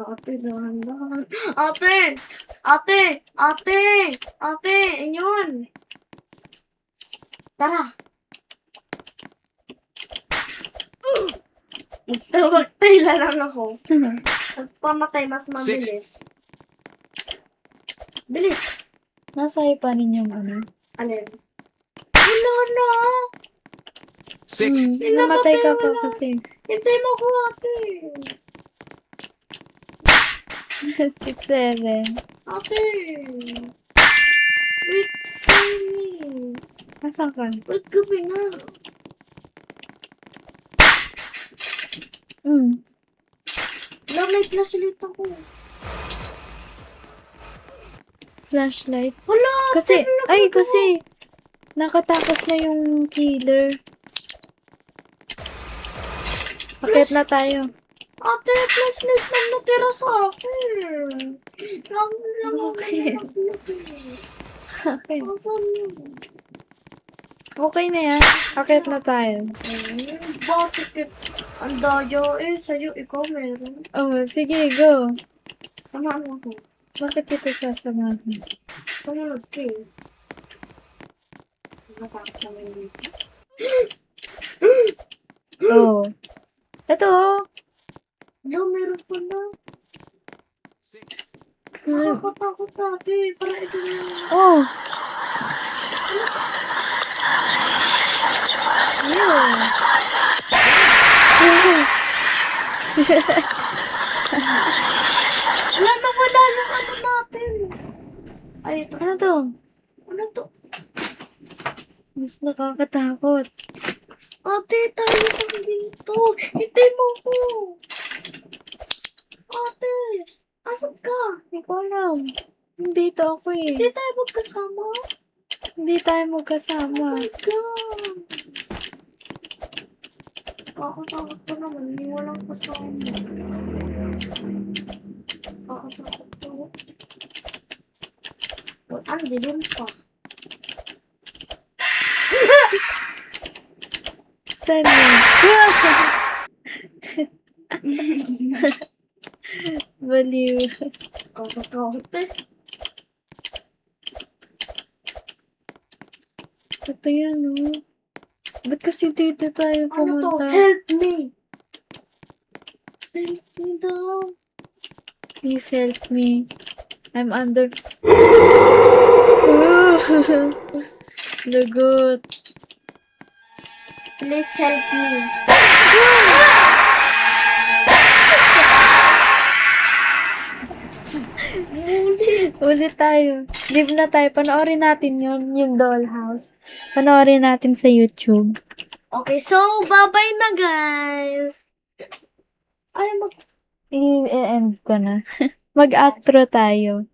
[SPEAKER 1] Ate, dahan-dahan. Ate! Ate! Ate! Ate! Ayun! Tara! Magtay lang ako. Pagpamatay, mas mabilis. Bilis!
[SPEAKER 3] Nasa ipanin yung ano.
[SPEAKER 1] Alin? Wala na!
[SPEAKER 3] Namatay ka pa kasi.
[SPEAKER 1] Hintay mo ko, ate!
[SPEAKER 3] 6, 7.
[SPEAKER 1] Ate! Wait for me!
[SPEAKER 3] Nasaan ka?
[SPEAKER 1] Wait, gabi na! Wala, may flashlight ako.
[SPEAKER 3] Flashlight.
[SPEAKER 1] Wala!
[SPEAKER 3] Kasi, kasi, nakatakas na yung killer. Bakit na tayo?
[SPEAKER 1] Ate, flashlight lang natira sa akin. Lang
[SPEAKER 3] Okay. Okay.
[SPEAKER 1] Asan yun?
[SPEAKER 3] Okay na yan. Bakit na tayo?
[SPEAKER 1] Bakit? Ang daya eh. Sa'yo, ikaw meron.
[SPEAKER 3] Oh, sige, go.
[SPEAKER 1] Samahan mo ko.
[SPEAKER 3] Bakit kita sasamahan?
[SPEAKER 1] Sumunod ka eh. Natakot naman dito.
[SPEAKER 3] Oh. Ito, oh.
[SPEAKER 1] Wala, meron pa na.
[SPEAKER 3] Hmm.
[SPEAKER 1] Nakakatakot ate. Para ito na.
[SPEAKER 3] Oh. Ayun.
[SPEAKER 1] Wala ng ano natin. Ay, ito.
[SPEAKER 3] Ano to?
[SPEAKER 1] Ano to?
[SPEAKER 3] Mas nakakatakot.
[SPEAKER 1] Ate, tayo pang dito. Hintay mo ko. Ate, asan ka?
[SPEAKER 3] Hindi ko alam. Nandito ako eh.
[SPEAKER 1] Hindi tayo magkasama.
[SPEAKER 3] Hindi tayo
[SPEAKER 1] Oh
[SPEAKER 3] magkasama.
[SPEAKER 1] my God. Kakatakot pa naman. Hindi walang kasama. Kakatakot pa. Ang dilim pa.
[SPEAKER 3] Saan yun? Baliw.
[SPEAKER 1] Kakatakot eh.
[SPEAKER 3] Ito yan, oh. Ba't kasi dito tayo
[SPEAKER 1] Ano to?
[SPEAKER 3] pumunta?
[SPEAKER 1] Help me. Help me daw.
[SPEAKER 3] Please help me. I'm under... Lagot.
[SPEAKER 1] Please help me.
[SPEAKER 3] Ulit tayo. Live na tayo. Panoorin natin yun, yung dollhouse. Panoorin natin sa YouTube.
[SPEAKER 1] Okay, so, bye-bye na, guys. Ay,
[SPEAKER 3] I-end ko na. Mag-outro tayo.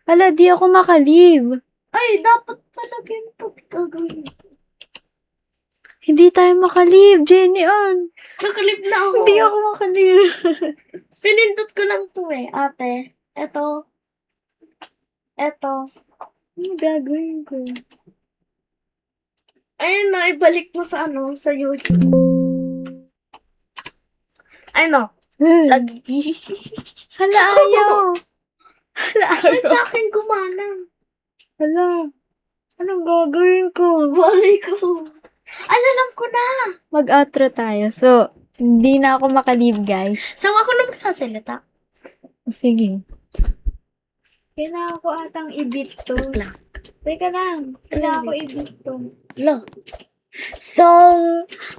[SPEAKER 3] Wala, di ako makalive.
[SPEAKER 1] Ay, dapat pala ganito gagawin.
[SPEAKER 3] Hindi tayo makalive, Jenny on.
[SPEAKER 1] Nakalip na ako.
[SPEAKER 3] Hindi ako makalive.
[SPEAKER 1] Pinindot ko lang to eh, ate. Eto.
[SPEAKER 3] Ano gagawin ko?
[SPEAKER 1] Ayun na, ibalik mo sa sa YouTube. Ay, no. Lagi.
[SPEAKER 3] Hala, ayaw. Hala,
[SPEAKER 1] Ay,
[SPEAKER 3] ayaw.
[SPEAKER 1] sa akin gumana.
[SPEAKER 3] Hala. Anong gagawin ko?
[SPEAKER 1] Wali ko. Ay, alam ko na.
[SPEAKER 3] Mag-outro tayo. So, Hindi na ako makalive, guys.
[SPEAKER 1] So, ako na magsasalita.
[SPEAKER 3] Sige. Kailangan ko atang i-beat to.
[SPEAKER 1] Lang.
[SPEAKER 3] Teka lang. Kailangan ko i-beat to.
[SPEAKER 1] Lo. So,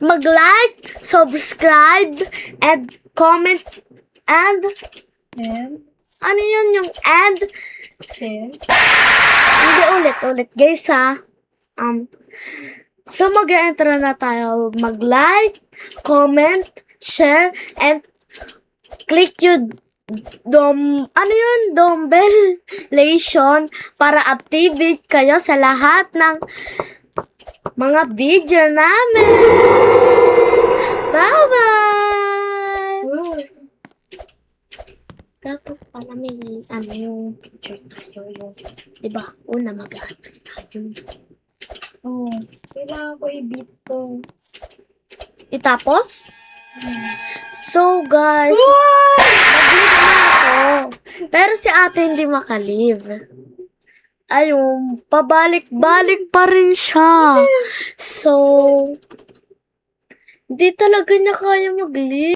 [SPEAKER 1] mag-like, subscribe, and comment, and,
[SPEAKER 3] And,
[SPEAKER 1] ano yun yung and?
[SPEAKER 3] share.
[SPEAKER 1] Hindi, ulit, guys, ha? So, mag-enter na tayo. Mag-like, comment, share, and click yung dumbbellation para activate kayo sa lahat ng mga video namin. Bye-bye! Dapat pala may, yung picture tayo, yung, diba, una mag-aattry tayo.
[SPEAKER 3] Oh, kailangan ko i-beat to.
[SPEAKER 1] Itapos? So, guys, mag-leave na ako. Pero si ate hindi makalive. Ayun, pabalik-balik pa rin siya. So, hindi talaga niya kaya mag-leave.